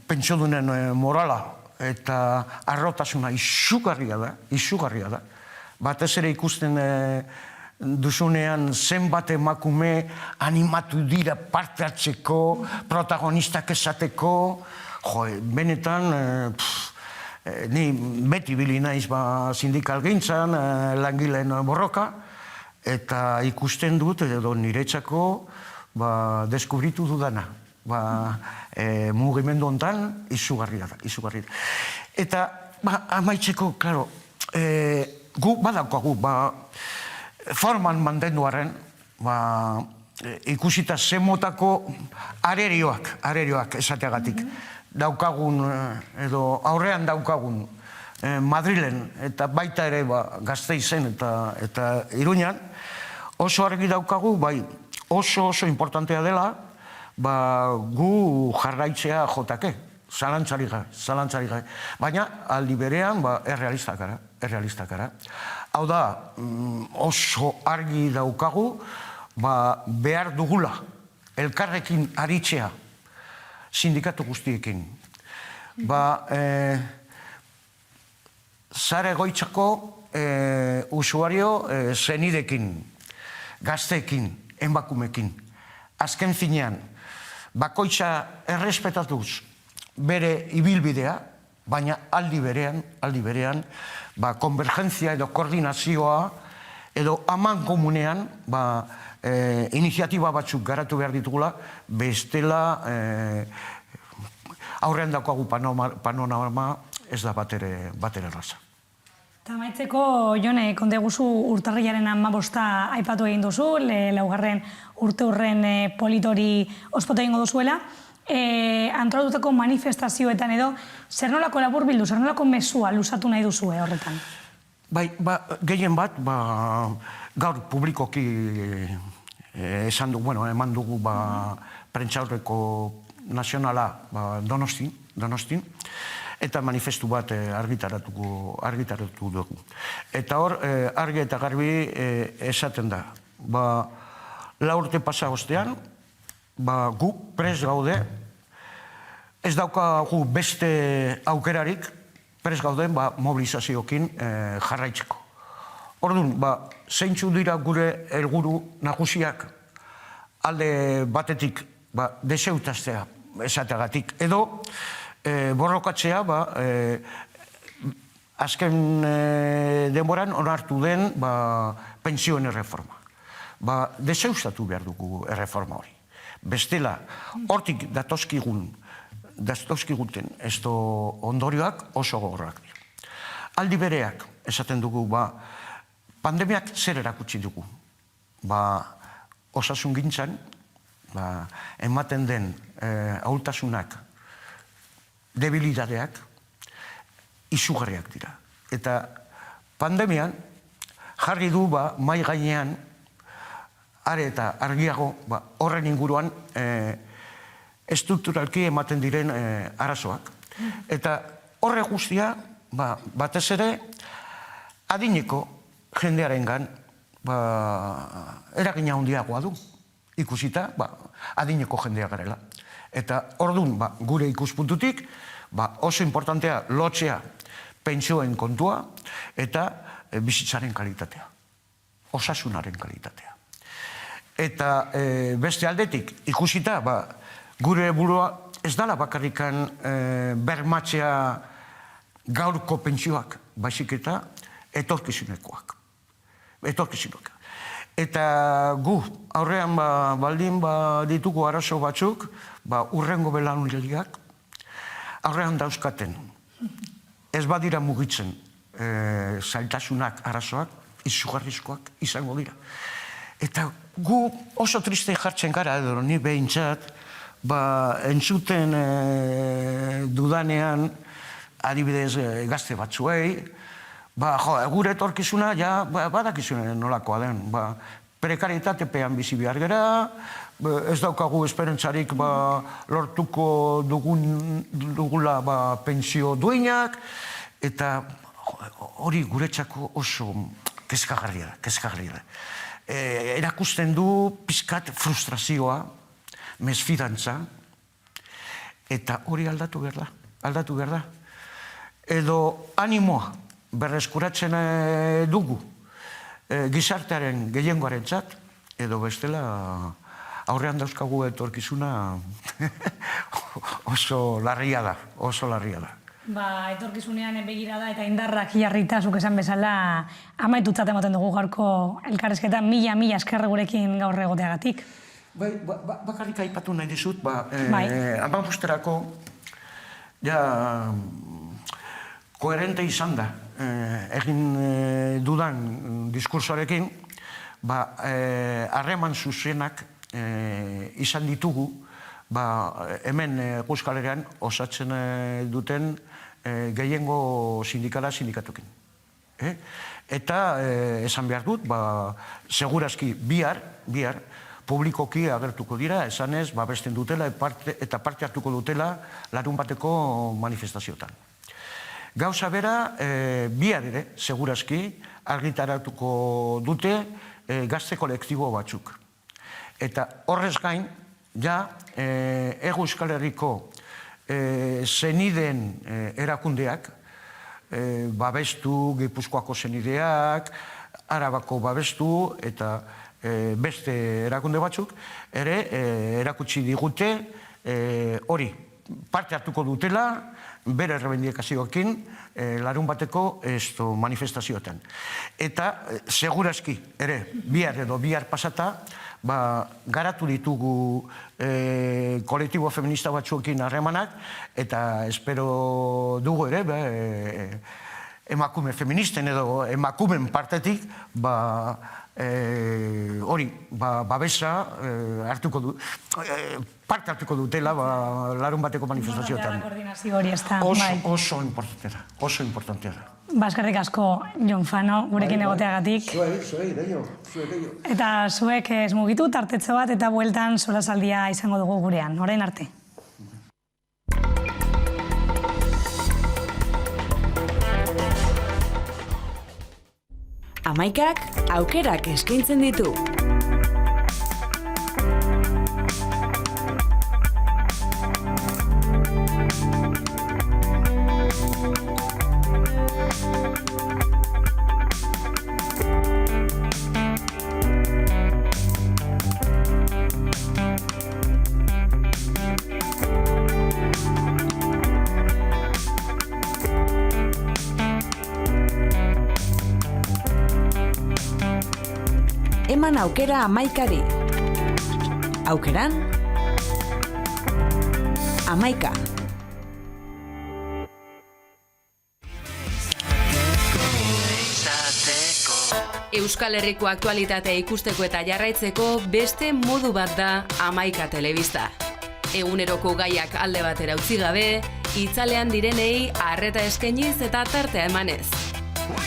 pentsiodunen morala eta arrotasuna izugarria da. Batez ere ikusten duzunean zenbat emakume animatu dira parte hartzeko, protagonistak esateko, benetan, ni beti bili naiz sindikal gintzan, langileen borroka, eta ikusten dut, edo niretzako, deskubritu dudana. Mugimendu hontan izugarria da. Eta, amaitzeko, klaro, gu badaukagu, forman mantenduaren, ikusita zemotako arerioak esateagatik. Daukagun, edo aurrean daukagun Madrilen, eta baita ere Gasteizen eta Iruñan, oso argi daukagu, oso importantea dela, gu jarraitzea jotake, zalantzari gabe. Baina, aldi berean, errealistak gara. Hau da, oso argi daukagu, behar dugula, elkarrekin aritzea, sindikatu guztiekin. Zara egoitzako usuario zenidekin, gazteekin, emakumekin. Azken finean, bakoitza errespetatuz bere ibilbidea, baina aldi berean, konvergentzia edo koordinazioa, edo aman komunean, iniziatiba batzuk garatu behar ditugula, bestela aurrean daukagu panorama ez da batere erraza. Eta maitzeko, Jone, konteguzu urtarrilaren 15 aipatu egin duzu, laugarren urte hurren politori ospatu egingo duzuela. Antolatutako manifestazioetan edo, zer nolako laburbildu, zer nolako mesua luzatu nahi duzue horretan? Gehien bat, gaur publikoki esan dugu, eman dugu prentsaurreko nazionala Donostin, eta manifestu bat argitaratu dugu. Eta hor, argi eta garbi esaten da. 4 urte pasa ostean, gu prest gaude, ez daukagu beste aukerarik, prest gauden mobilizazioekin jarraitzeko. Orduan, zeintzu dira gure helburu nagusiak alde batetik deseutaztea esateagatik, edo borrokatzea azken denboran onartu den pentsioen erreforma. Deseustatu behar dugu erreforma hori. Bestela, hortik datozkiguten ondorioak oso gogorrak dira. Aldi bereak, esaten dugu, pandemiak zer erakutsi dugu. Osasun gintzan, ematen den ahultasunak, debilitateak, izugarriak dira. Eta pandemian, jarri du mahai gainean, are eta argiago horren inguruan estrukturalki ematen diren arazoak. Eta horre guztia, batez ere, adineko jendearengan eragina handiagoa du. Ikusita, adineko jendea garela. Eta orduan, gure ikuspuntutik, oso importantea lotzea pentsioen kontua eta bizitzaren kalitatea, osasunaren kalitatea. Eta beste aldetik, ikusita, gure burua ez dala bakarrikan bermatzea gaurko pentsioak, baizik eta etorkizunekoak. Eta gu, aurrean baldin ditugu arazo batzuk, urrengo belaunildiak, aurrean dauzkaten, ez badira mugitzen zailtasunak arazoak, izugarrizkoak izango dira. Eta gu oso triste jartzen gara, edo ni behintzat, entzuten dudanean, adibidez gazte batzuei, gure etorkizuna, badakizune nolakoa den. Prekarietatepean bizi behar gera, ez daukagu esperantzarik lortuko dugula pentsio duinak, eta hori guretzako oso kezkagarria da. Erakusten du pizkat frustrazioa, mesfidantza, eta hori aldatu behar da. Edo animoa berreskuratzen dugu gizartearen gehiengoarentzat, edo bestela aurrean dauzkagu etorkizuna oso larria da. Etorkizunean begirada eta indarrak jarrita, zuk esan bezala, amaitutzat ematen dugu gaurko elkarrizketa, mila esker gurekin gaur egoteagatik. Bakarrik aipatu nahi dizut, hamabosterako koherente izan da egin dudan diskursoarekin, harreman zuzenak izan ditugu hemen Euskal Herrian osatzen duten gehiengo sindikatukin. Eta esan behar dut, segurazki bihar publikoki agertuko dira, esanez babesten dutela eta parte hartuko dutela larunbateko manifestazioetan. Gauza bera, bihar ere, segurazki, argitaratuko dute gazte kolektibo batzuk. Eta horrez gain, Hego Euskal Herriko zenideen erakundeak, babestu, Gipuzkoako zenideak, Arabako babestu eta beste erakunde batzuk, ere erakutsi digute hori parte hartuko dutela, bere errebendikazioekin larunbateko manifestazioetan. Eta segurazki ere bihar pasata garatu ditugu kolektibo feminista batzuekin harremanak eta espero dugu ere emakume feministen edo emakumen partetik hori babesa parte hartuko dutela larunbateko manifestazioetan. Oso importantea da. Eskerrik asko, Jon Fano, gurekin egoteagatik. Zuei, deio. Eta zuek ez mugitu, tartetxo bat eta bueltan solasaldia izango dugu gurean. Orain arte. Amaikak aukerak eskaintzen ditu. Eman aukera amaikari. Aukeran, amaika. Euskal Herriko aktualitatea ikusteko eta jarraitzeko beste modu bat da Amaika Telebista. Eguneroko gaiak alde batera utzi gabe, itzalean direnei arreta eskainiz eta tartea emanez.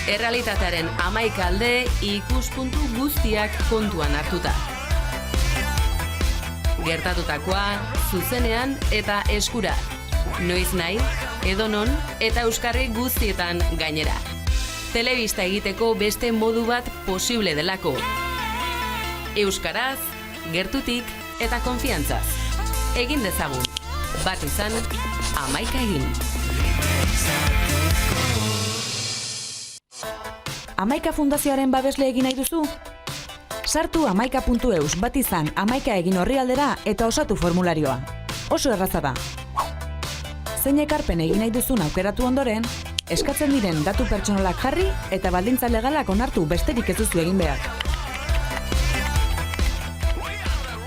Errealitatearen amaika alde ikuspuntu guztiak kontuan hartuta. Gertatutakoa, zuzenean eta eskura. Noiz nahi, edonon eta euskarri guztietan gainera. Telebista egiteko beste modu bat posible delako. Euskaraz, gertutik eta konfiantzaz. Egin dezagun. Bat izan, amaika egin. Amaika Fundazioaren babesle egin nahi duzu? Sartu amaika.eus bat izan amaika egin orrialdera eta osatu formularioa. Oso erraza da. Zein ekarpen egin nahi duzun aukeratu ondoren, eskatzen diren datu pertsonalak jarri eta baldintza legalak onartu besterik ez duzu egin behar.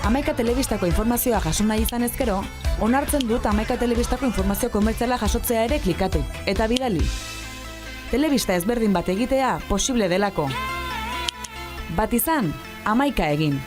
Amaika Telebistako informazioa jaso nahi izan ezkero, onartzen dut Amaika Telebistako informazio komertziala jasotzea ere klikatu eta bidali. Telebista ezberdin bat egitea posible delako. Bat izan, amaika egin.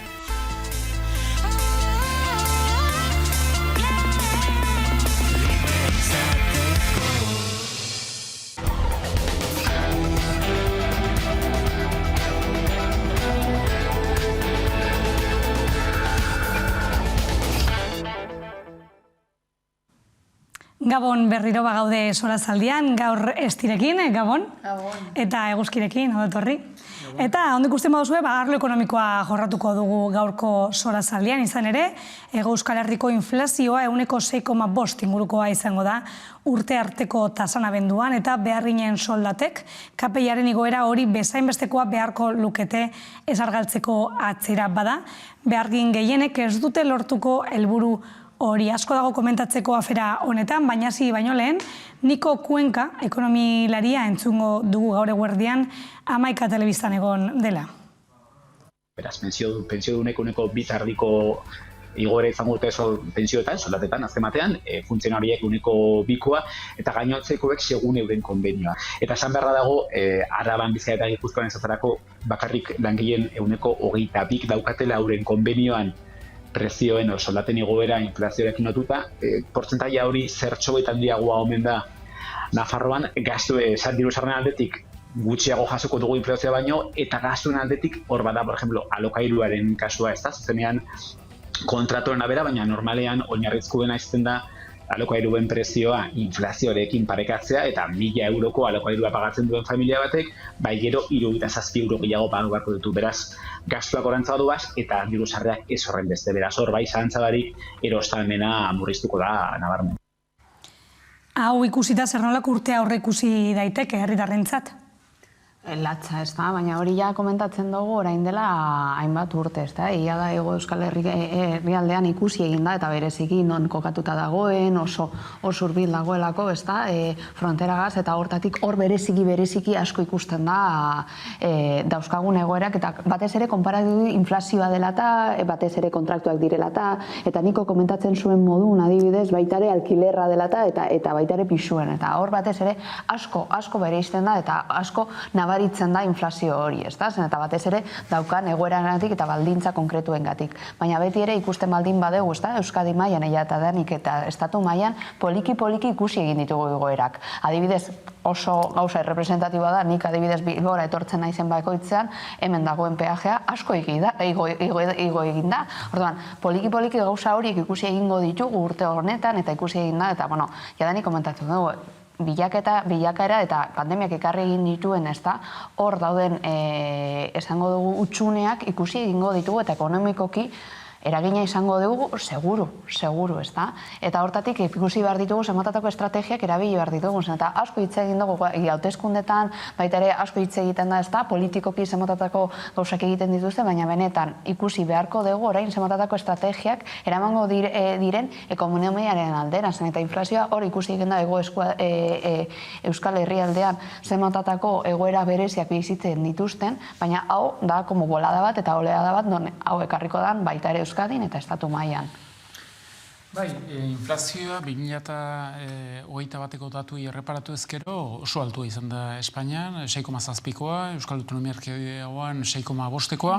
Gabon berriro bagaude Sorazaldian, gaur Estirekin, Gabon. Gabon. Eta Eguzkirekin, ondo etorri. Eta, ondo ikusten baduzue, arlo ekonomikoa jorratuko dugu gaurko Sorazaldian, izan ere, Hego Euskal Herriko inflazioa 6,5 ingurukoa izango da urte arteko tasan abenduan, eta beharginen soldatek, KPIaren igoera hori bezainbestekoa beharko lukete ezargaltzeko atzera bada. Behargin gehienek ez dute lortuko helburu hori. Asko dago komentatzeko afera honetan, baina hasi baino lehen, Niko Kuenka, ekonomilaria entzungo dugu gaur eguerdian, Hamaika telebistan egon dela. Beraz, pentsio duneko bizardiko igoera izango dute pentsioetan, soldatetan, azken batean, funtzionariek 2%, eta gainontzekoek segun euren konbenioa. Eta esan beharra dago, Araban, Bizkaia eta Gipuzkoan ezaterako bakarrik langileen 22% daukatela euren konbenioan prezioen soldaten igoera inflazioarekin lotuta, portzentaia hori zertxobait handiagoa omen da Nafarroan, gastu diru sarreren aldetik gutxiago jasoko dugu inflazioa baino, eta gastuen aldetik hor bada, por ejemplo, alokairuaren kasua, ez da, zuzenean kontratuen abera, baina normalean oinarrizkoena izten da alokairuen prezioa inflazioarekin parekatzea, eta 1.000 euroko alokairua pagatzen duen familia batek, bai gero 67 euro gehiago pagatu beharko ditu. Beraz, gastuak orantza doaz, eta diru sarrerak ez horren beste. Beraz, hor bai zalantzabarik erostalmena murriztuko da nabarmen. Hau ikusita zer nolako urtea aurre ikusi daiteke herritarrentzat? Latza, ez da, baina hori ja komentatzen dugu orain dela hainbat urte, ez da, ia da Hego Euskal Herrialdean ikusi egin da, eta bereziki non kokatuta dagoen, oso hurbil dagoelako, ez da, fronteragaz, eta hortatik hor bereziki asko ikusten da dauzkagun egoerak, eta batez ere konparatu inflazioa dela eta batez ere kontraktuak direla eta niko komentatzen zuen modun adibidez baitare alkilerra dela eta baitare pisuen, eta hor batez ere asko bereizten da, eta asko nabaritzen da inflazio hori, ez da? Eta batez ere daukan egoeragatik eta baldintza konkretuengatik. Baina beti ere ikusten baldin badegu, ez da? Euskadi mailan eta denik eta estatu mailan poliki ikusi egin ditugu egoerak. Adibidez, oso gauza representatiboa da, nik adibidez Bilbora etortzen naizen bakoitzean, hemen dagoen peajea asko igo egin da. Orduan, poliki gauza horiek ikusi egingo ditugu urte honetan eta ikusi egin da, eta bueno, jadanik komentatzen dugu, bilakaera eta pandemiak ekarri egin dituen, ez da, hor dauden esango dugu utsuneak ikusi egingo ditugu eta ekonomikoki eragina izango dugu seguru, ez da? Eta hortatik ikusi behar ditugu zemotatako estrategiak erabili behar ditugu, eta asko hitz egin dugu hauteskundetan, baita ere asko hitz egiten da, ez da, politikoki zemotatako gauzak egiten dituzte, baina benetan ikusi beharko dugu orain zemotatako estrategiak eramango diren ekonomiaren aldera, zen eta inflazioa hor ikusi egin da Euskal Herrialdean zemotatako egoera bereziak bizitzen dituzten, baina hau da como bolada bat eta oleada bat non hau ekarriko dan baita ere Euskadin eta estatu mailan. Bai, inflazioa 2021 datuei erreparatu ezkero oso altua izan da Espainian, 6,7koa, Euskal Autonomia Erkidegoan 6,5koa,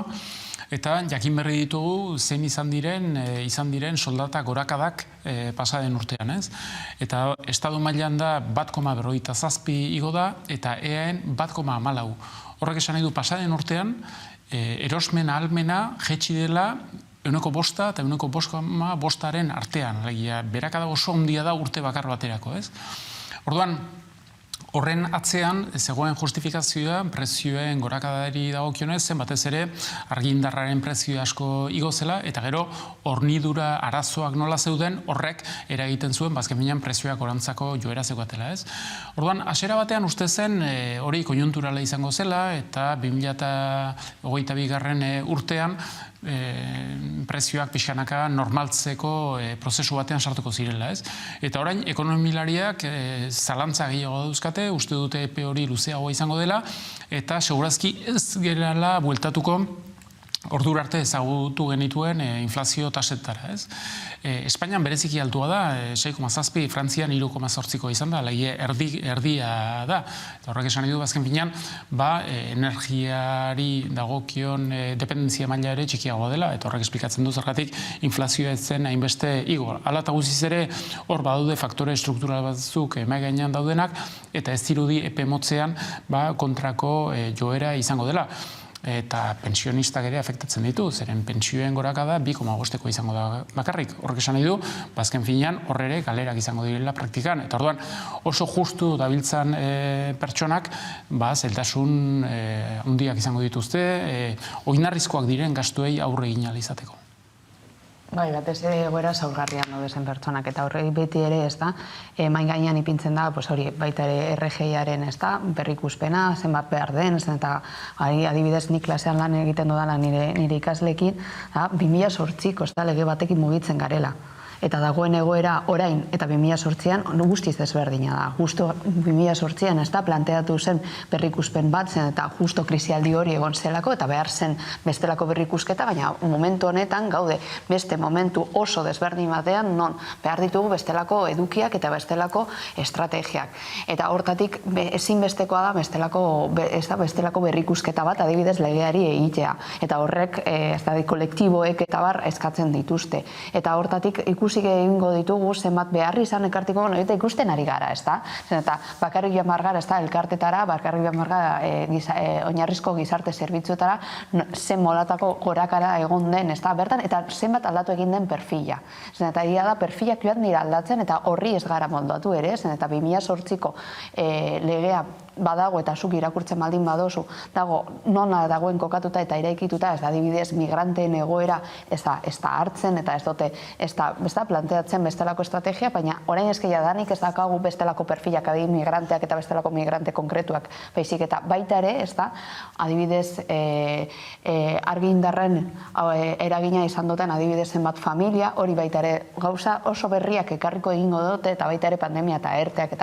eta jakin berri ditugu zein izan diren soldata gorakadak pasaden urtean, ez? Eta estatu mailan da 1,57 igo da, eta EAen 1,14. Horrek esan nahi du pasaden urtean, erosmen ahalmena jetxi dela 1,5 eta 1,5 artean. Berakada oso handia da urte bakar baterako, ez? Orduan, horren atzean, zegoen justifikazioa, prezioen gorakadari dagokionez, zen batez ere argindarraren prezio asko igo zela, eta gero hornidura arazoak nola zeuden, horrek eragiten zuen, bazken binean prezioak orantzako joera zegoatela, ez? Orduan, hasiera batean uste zen hori konjunturala izango zela, eta 2022 urtean prezioak pixkanaka normaltzeko prozesu batean sartuko zirela, ez? Eta orain, ekonomilariak zalantza gehiago dauzkate, uste dute epe hori luzeagoa izango dela, eta segurazki ez gerala bueltatuko ordura arte ezagutu genituen inflazio tasetara, ez? Espainian bereziki altua da, 6,7, Frantzian 3,8 izan da, erdia da. Eta horrek esan nahi du, bazken finean, energiari dagokion dependentzia maila ere txikiagoa dela, eta horrek esplikatzen du zergatik inflazioa ez zen hainbeste igo. Hala eta guziz ere, hor badaude faktore struktural batzuk mahai gainean daudenak, eta ez dirudi epe motzean kontrako joera izango dela. eta pensionistak ere afektatzen ditu, zeren pentsioen gorakada 2,5 izango da bakarrik. Horrek esan nahi du, azken finean horre ere galerak izango direla praktikan. Eta orduan oso justu dabiltzan pertsonak zailtasun handiak izango dituzte, oinarrizkoak diren gastuei aurre egin ahal izateko. Bai, batez ere egoera zaurgarrian daudezen pertsonak, eta horrek beti ere, main gainean ipintzen da, hori, baita ere RGIaren, berrikuspena, zenbat behar den, eta adibidez nik klasean lan egiten dudala nire ikaslekin, 2008ko lege batekin mugitzen garela. Eta dagoen egoera orain eta 2008an guztiz desberdina da. Justo 2008an planteatu zen berrikuspen bat zen eta justo krisialdi hori egon zelako eta behar zen bestelako berrikusketa, baina momentu honetan gaude beste momentu oso desberdin batean non behar ditugu bestelako edukiak eta bestelako estrategiak. Eta hortatik ezinbestekoa da bestelako berrikusketa bat adibidez legeari egitea. Eta horrek kolektiboek eta bar eskatzen dituzte. Eta hortatik ikusi egingo ditugu zenbat beharri izan ekartiko, eta ikusten ari gara, eta bakarrik joan behar gara, elkartetara, bakarrik joan behar gara oinarrizko gizarte zerbitzuetara, zen molatako gorakara egon den, bertan, eta zenbat aldatu egin den perfila. Eta egia da, perfilak joan dira aldatzen, eta horri ez gara moldatu ere, eta 2008ko legea badago eta zuk irakurtzen baldin badozu, dago nona dagoen kokatuta eta eraikituta, ez da adibidez migranteen egoera ez da hartzen eta ez da planteatzen bestelako estrategia, baina orain eskeia danik ez dakagu bestelako perfilak adibidez migranteak eta bestelako migrante konkretuak baizik eta baita ere, ez da adibidez argindarren eragina izan duten adibidez zenbat familia, hori baita ere gauza oso berriak ekarriko egingo dute eta baita ere pandemia eta erteak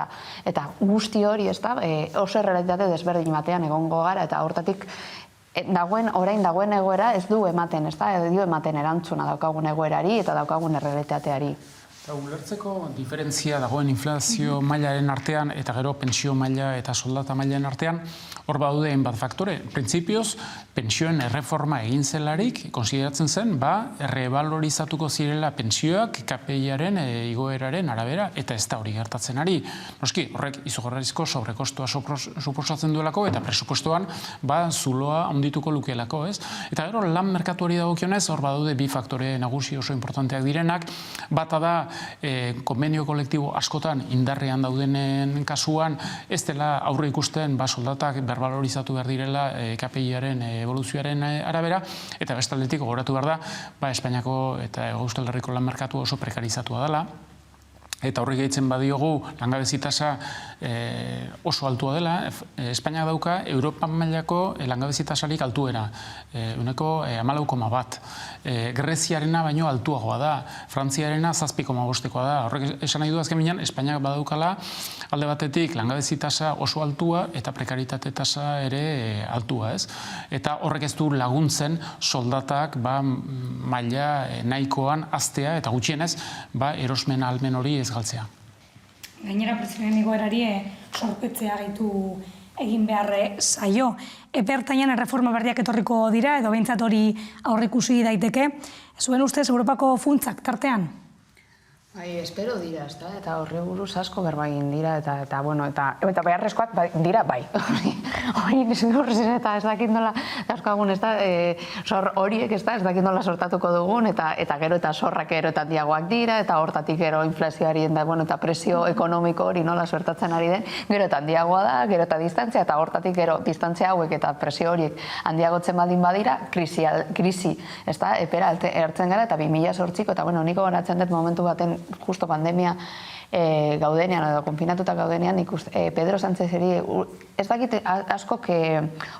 eta guzti hori ez da oso errealitate desberdin batean egongo gara eta hortatik orain dagoen egoera ez du ematen, ez da, dio ematen erantzuna daukagun egoerari eta daukagun errealitateari. Ulertzeko diferentzia dagoen inflazio mailaren artean eta gero pentsio maila eta soldata mailaren artean, hor badaude hainbat faktore. Printzipioz, pentsioen erreforma egin zelarik, konsideratzen zen, errebalorizatuko zirela pentsioak KPI-aren igoeraren arabera, eta ez da hori gertatzen ari. Noski, horrek izugarrizko sobrekostua suposatzen duelako, eta presupuestoan zuloa handituko lukeelako, ez? Eta gero, lan merkatuari dagokionez, hor badaude bi faktore nagusi oso importanteak direnak, bata da konbenio kolektibo askotan indarrean daudenen kasuan ez dela aurre ikusten soldatak berbalorizatu behar direla KPI-aren evoluzioaren arabera eta bestaldetik gogoratu behar da Espainiako eta Euskal Herriko lan merkatu oso prekarizatua dela. Eta horri gehitzen badiogu langabezi tasa oso altua dela. Espainiak dauka Europan mailako langabezi tasarik altuera, uneko 14,1. Greziarena baino altuagoa da, Frantziarena 7,5koa da. Horrek esan nahi du azken binean, Espainiak badaukala alde batetik langabezi tasa oso altua eta prekaritate tasa ere altua, ez? Eta horrek ez du laguntzen soldatak maila nahikoan aztea eta gutxienez erosmen ahalmen hori ez galtzea. Gainera prezioen igoerari sorpetzea gaitu egin behar zaio. Epe ertainean erreforma berriak etorriko dira, edo behintzat hori aurreikusi daiteke. Zuen ustez Europako funtsak tartean? Bai, espero dira, eta horre buruz asko berba egin dira, eta beharrezkoak dira, bai. Hori eta ez dakit nola, dauzkagun, horiek ez dakit nola sortatuko dugun, eta gero eta zorrak ero eta handiagoak dira, eta hortatik gero inflazioari eta presio ekonomiko hori nola sortatzen ari den, gero eta handiagoa da, gero eta distantzia, eta hortatik gero distantzia hauek eta presio horiek handiagotzen baldin badira, krisi, epera hartzen gara, eta 2008ko, eta niko goratzen dut momentu baten justo pandemia gaudenean edo konfinatuta gaudenean Pedro Sánchezeri ez dakit askok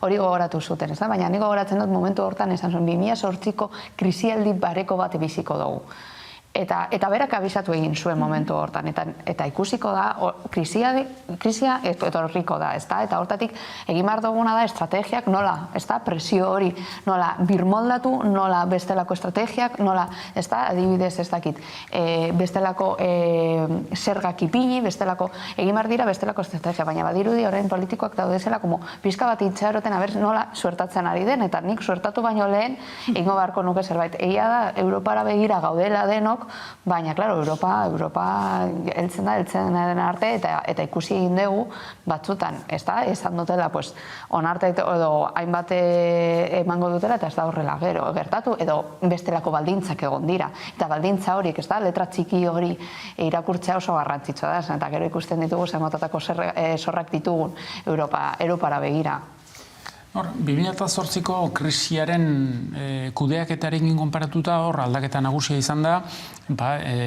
hori gogoratu zuten, baina niko gogoratzen dut momentu hortan esan zuen 2008ko krisialdi bareko bat biziko dugu. Eta berak abisatu egin zuen momentu hortan, eta ikusiko da, krisia etorriko da, eta hortatik egin behar duguna da estrategiak nola, presio hori, nola birmoldatu, nola bestelako estrategiak, nola, adibidez ez dakit, bestelako zergak ipini, egin behar dira bestelako estrategia, baina badirudi horrein politikoak daudezela, pizka bat itxaroten, nola suertatzen ari den, eta nik suertatu baino lehen, ingo beharko nuke zerbait. Egia da, Europara begira gaudela denok, denok, baina, klaro, Europa heltzen den arte, eta ikusi egin dugu batzutan, ez da, esan dutela, pues, onarte edo hainbat emango dutela, eta ez da horrela gertatu, edo bestelako baldintzak egon dira. Eta baldintza horik, ez da, letra txiki hori irakurtzea oso garrantzitsua da, eta gero ikusten ditugu zenbatatako zorrak ditugun Europara begira. 2008ko krisiaren kudeaketarekin konparatuta hor aldaketa nagusia izan da,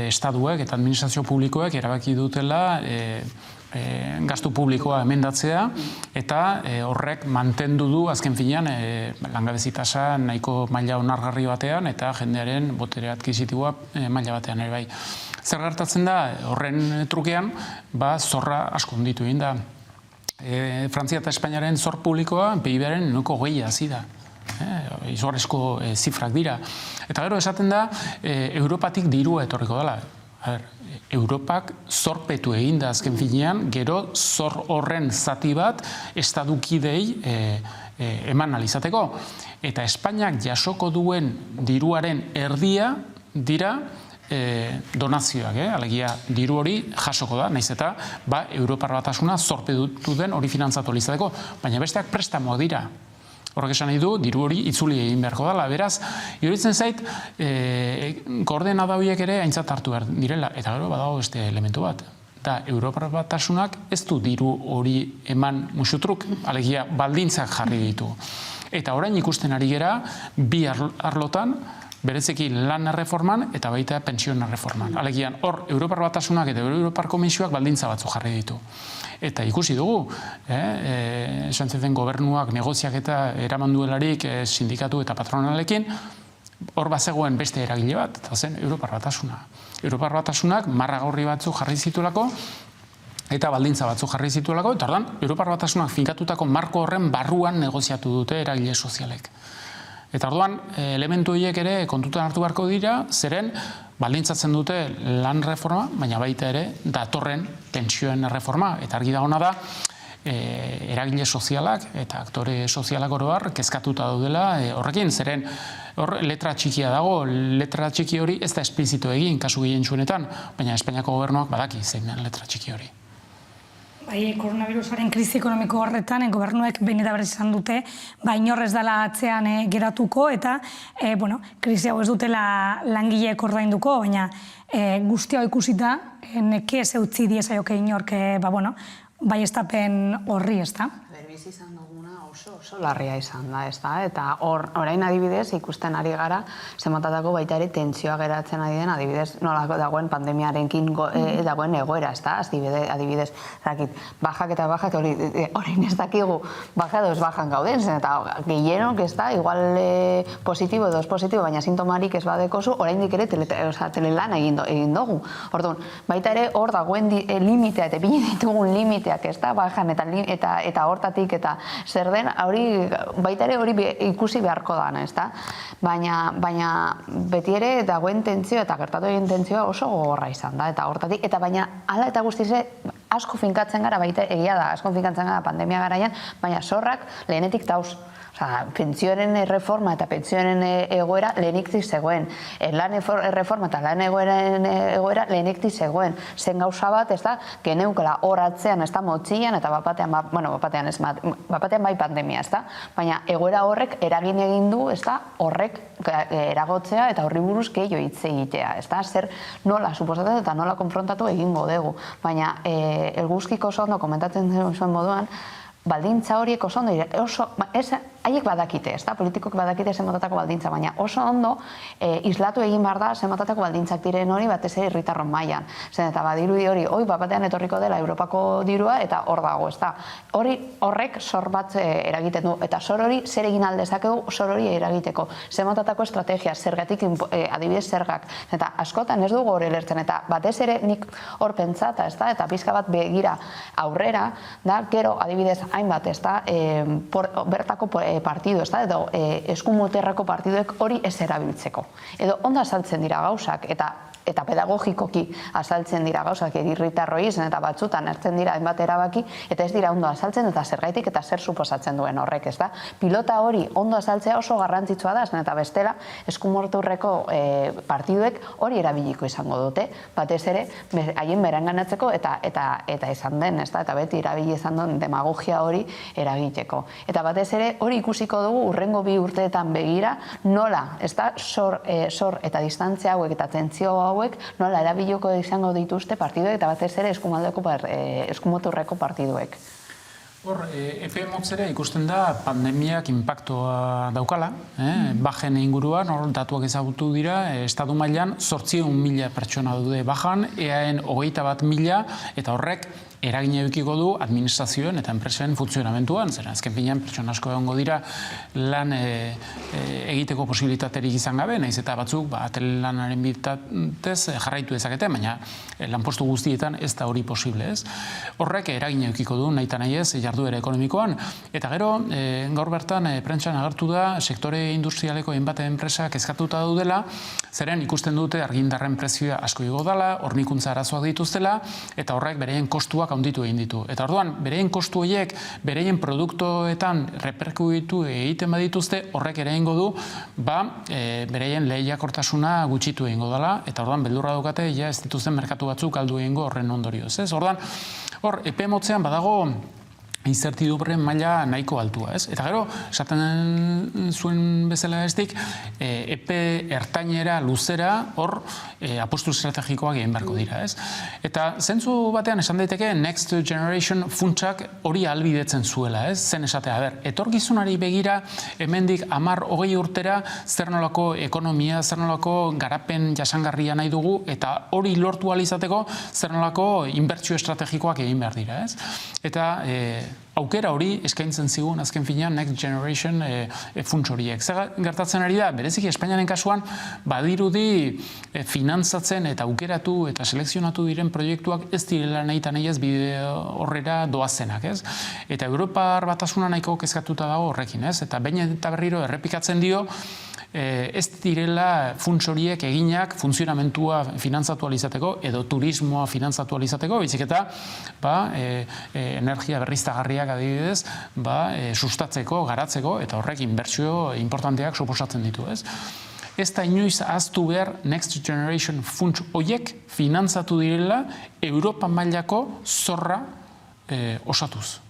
estatuek eta administrazio publikoek erabaki dutela gastu publikoa emendatzea, eta horrek mantendu du azken finean langabezi tasa nahiko maila onargarri batean eta jendearen botere adkisitiboa maila batean ere bai. Zer gertatzen da horren trukean, zorra asko handitu egin da. Frantzia eta Espainiaren zor publikoa PIB-aren 20% hazi da. Izugarrizko zifrak dira. Eta gero esaten da, Europatik dirua etorriko dela. Europak zorpetu egin da azken finean, gero zor horren zati bat estadukidei eman alizateko. Eta Espainiak jasoko duen diruaren erdia dira donazioak, alegia diru hori jasoko da, naiz eta Europar Batasuna zorpetu den hori finantzatu izateko, baina besteak prestamoak dira. Horrek esan nahi du, diru hori itzuli egin beharko dela. Beraz, iruditzen zait, koordenada horiek ere aintzat hartu behar direla, eta gero badago beste elementu bat. Da, Europar Batasunak ez du diru hori eman musutruk, alegia baldintzak jarri ditu. Eta orain ikusten ari gera, bi arlotan, berezeki lan erreforman eta baita pentsioen erreforman. Alegian, hor, Europar Batasunak eta Europar Komisioak baldintza batzu jarri ditu. Eta ikusi dugu, esan zeten gobernuak negoziak eta eraman duelarik sindikatu eta patronalekin, hor bazegoen beste eragile bat, eta zen Europar Batasuna. Europar Batasunak marra gaurri batzu jarri zituelako, eta baldintza batzu jarri zituelako, eta ordan, Europar Batasunak finkatutako marko horren barruan negoziatu dute eragile sozialek. Eta orduan, elementu horiek ere kontutan hartu beharko dira, zeren baldintzatzen dute lan reforma, baina baita ere datorren pentsioen reforma. Eta argi dagoena da, eragile sozialak eta aktore sozialak oro har kezkatuta daudela horrekin, zeren hor letra txikia dago, letra txiki hori ez da esplizito egin kasu gehien zuenetan, baina Espainiako gobernuak badaki zein den letra txiki hori. Koronavirusaren krisi ekonomiko horretan, gobernuek behin eta berriz izan dute, inorrez dela atzean geratuko, eta krisi hau ez dutela langileek ordainduko, baina guzti hau ikusita, nekez eutzi diezaioke inork, baieztapen horri, ez da? Berbizi izan duguna oso larria izan da, ez da? Eta orain adibidez ikusten ari gara, zenbatatako baita ere tentsioa geratzen ari den, adibidez nola dagoen pandemiarenkin dagoen egoera, ez da? Adibidez, bajak eta bajak, orain ez dakigu baja edo ez bajan gauden, eta gehienok, ez da? Igual positibo edo ez positibo, baina sintomarik ez badekozu, oraindik ere telelan egin dugu. Orduan, baita ere hor dagoen limitea, eta ipini ditugun limiteak, ez da? Bajan eta hortatik eta zer den, baita ere hori ikusi beharko dana, ez da? Baina beti ere dagoen tentzio eta gertatu egin tentzioa oso gogorra izan da, eta hortatik, eta baina hala eta guztize asko finkatzen gara, baita egia da, asko finkatzen gara pandemia garaian, baina zorrak lehenetik dauz. Pentsioaren reforma eta pentsioaren egoera leheniktik zegoen. Lan reforma eta lan egoera leheniktik zegoen. Zen gauza bat, ez da, geneukela hor atzean, ez da, motxian, eta bapatean bai pandemia, ez da, baina egoera horrek eragin egin du, ez da, horrek eragotzea eta horri buruz gehiago hitz egitea, ez da, zer nola suposatzen eta nola konfrontatu egingo dugu. Baina elguzkiko oso ondo komentatzen zuen moduan, baldintza horiek oso ondo, haiek badakite, ez da, politikok badakite zenbatatako baldintza, baina oso ondo islatu egin behar da zenbatatako baldintzak diren hori batez ere herritarron mailan. Zen eta badirudi hori, batean etorriko dela Europako dirua eta hor dago, ez da. Horrek zor bat eragiten du, eta zor hori zer egin aldezakegu zor hori eragiteko. Zenbatatako estrategia, zergatik adibidez zergak. Eta askotan ez dugu hori lertzen, eta batez ere nik hor pentsata, ez da, eta pizka bat begira aurrera, da, gero adibidez hainbat, ez da, bertako partidu, ez da, edo eskumuterrako partiduek hori ez erabiltzeko. Edo ondo azaltzen dira gauzak, eta eta pedagogikoki azaltzen dira gauzak herritarroi eta batzutan hartzen dira hainbat erabaki eta ez dira ondo azaltzen eta zergaitik eta zer suposatzen duen horrek, ez da? Pilota hori ondo azaltzea oso garrantzitsua da, eta bestela eskumorturreko partiduek hori erabiliko izango dute, batez ere haien beranganatzeko eta izan den, ez da? Eta beti erabili izan den demagogia hori eragiteko. Eta batez ere hori ikusiko dugu urrengo 2 urteetan begira nola, ez da? Sor eta distantzia hauek eta tentzio hauek nola erabiliko izango dituzte partiduek eta batez ere eskumoturreko partiduek. Hor, epe motzera ikusten da pandemiak inpaktoa daukala, bajen inguruan, hor datuak ezagutu dira, estatu mailan 800.000 pertsona daude bajan, EAen 21.000 eta horrek eragina edukiko du administrazioen eta enpresen funtzionamentuan, zera azken finean pertsona asko egongo dira lan egiteko posibilitaterik izan gabe, naiz eta batzuk telelanaren bitatez jarraitu dezakete, baina lanpostu guztietan ez da hori posible, ez? Horrek eragina edukiko du nahi eta nahi ez jarduera ekonomikoan, eta gero gaur bertan prentsan agertu da sektore industrialeko hainbat enpresak kezkatuta daudela, zeren ikusten dute argindarren prezioa asko igo dela, hornikuntza arazoak dituztela, eta horrek bereien kostuak handitu egin ditu. Eta orduan, bereien kostu horiek, bereien produktoetan reperkuitu egiten badituzte, horrek ere egingo du, bereien lehiakortasuna gutxitu egingo dela, eta orduan, beldurra daukate, ja ez dituzten merkatu batzuk aldu egingo horren ondorioz. Orduan, hor, epe motzean badago inzertidurre maila nahiko altua, ez? Eta gero, esaten zuen bezala estik, epe ertainera, luzera, hor, apostu estrategikoak egin beharko dira, ez? Eta zentzu batean esan daiteke Next Generation funtsak hori ahalbidetzen zuela, ez? Zen esatea, etorkizunari begira, hemendik 10-20 urtera, zer nolako ekonomia, zer nolako garapen jasangarria nahi dugu, eta hori lortu ahal izateko, zer nolako inbertsio estrategikoak egin behar dira, ez? Eta aukera hori eskaintzen zigun azken finean Next Generation funts horiek. Zer gertatzen ari da, bereziki Espainiaren kasuan, badirudi finantzatzen eta aukeratu eta selekzionatu diren proiektuak ez direla nahi eta nahi ez bide horrera doazenak, ez? Eta Europar Batasuna nahiko kezkatuta dago horrekin, ez? Eta behin eta berriro errepikatzen dio, ez direla funts horiek eginak funtzionamentua finantzatu alizateko edo turismoa finantzatu alizateko, baizik eta energia berriztagarriak adibidez sustatzeko, garatzeko eta horrek inbertsio importanteak suposatzen ditu, ez? Ez da inoiz ahaztu behar Next Generation funts horiek finantzatu direla Europa mailako zorra osatuz.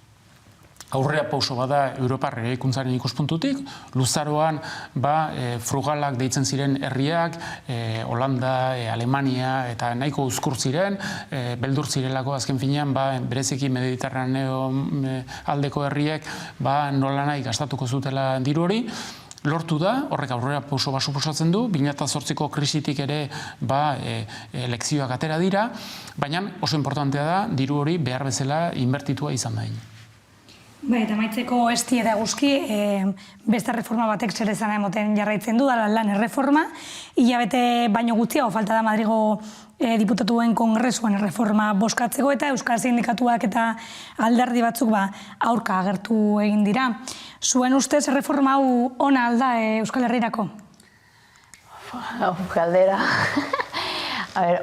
Aurrea pauso bada Europar eraikuntzaren ikuspuntutik, luzaroan frugalak deitzen ziren herriak, Holanda, Alemania eta nahiko uzkur ziren, beldur zirelako azken finean bereziki Mediterraneo aldeko herriek nolanahi gastatuko zutela diru hori, lortu da, horrek aurrera pauso bat suposatzen du, 2008ko krisitik ere lekzioak atera dira, baina oso importantea da diru hori behar bezala inbertitua izan da. Eta maitzeko esti eta guzki, beste reforma batek zer ezan emoten jarraitzen du, da lan erreforma, hilabete baino gutxiago falta da Madrigo diputatuen kongresuan erreforma boskatzeko eta Euskal Sindikatuak eta alderdi batzuk aurka agertu egin dira. Zuen ustez erreforma hau ona alda Euskal Herrirako? Galdera.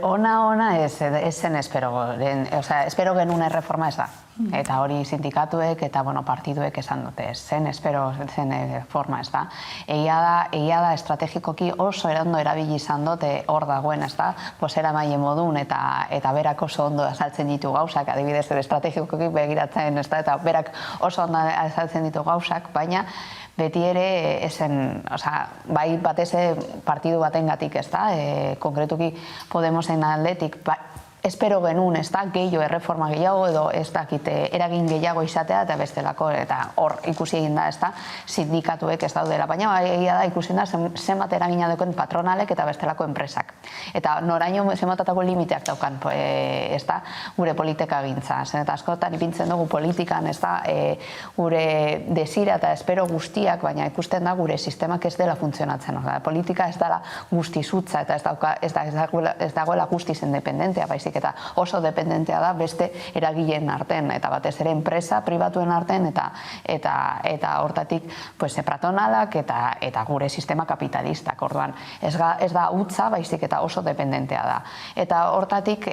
Ona ez zen espero genuen erreforma ez da. Eta hori sindikatuek eta partiduek esan dute ez. Zen erreforma ez da. Egia da estrategikoki oso ondo erabili izan dute hor dagoen ez da. Posera maile modun eta berak oso ondo azaltzen ditu gauzak. Adibidez estrategikoki begiratzen ez da. Eta berak oso ondo azaltzen ditu gauzak. Baina beti ere esen, bai batez partidu batengatik ez da. Konkretuki Podemosen aldetik espero genuen, ez da, gehiago erreforma gehiago edo ez dakite eragin gehiago izatea eta bestelako, eta hor ikusi egin da, ez da, sindikatuek ez daudela, baina egia da ikusi da zenbat eragina duen patronalek eta bestelako enpresak. Eta noraino zenbatatako limiteak daukan, ez da, gure politika gintza. Zen eta askotan ipintzen dugu politikan, ez da, gure desira eta espero guztiak, baina ikusten da gure sistemak ez dela funtzionatzen. Politika ez dela guzti zutza eta ez dagoela guztiz independentea, baizik baizik eta oso dependentea da beste eragileen artean, eta batez ere enpresa pribatuen artean, eta hortatik patronalak eta gure sistema kapitalistak. Orduan, ez da hutsa, baizik eta oso dependentea da. Eta hortatik,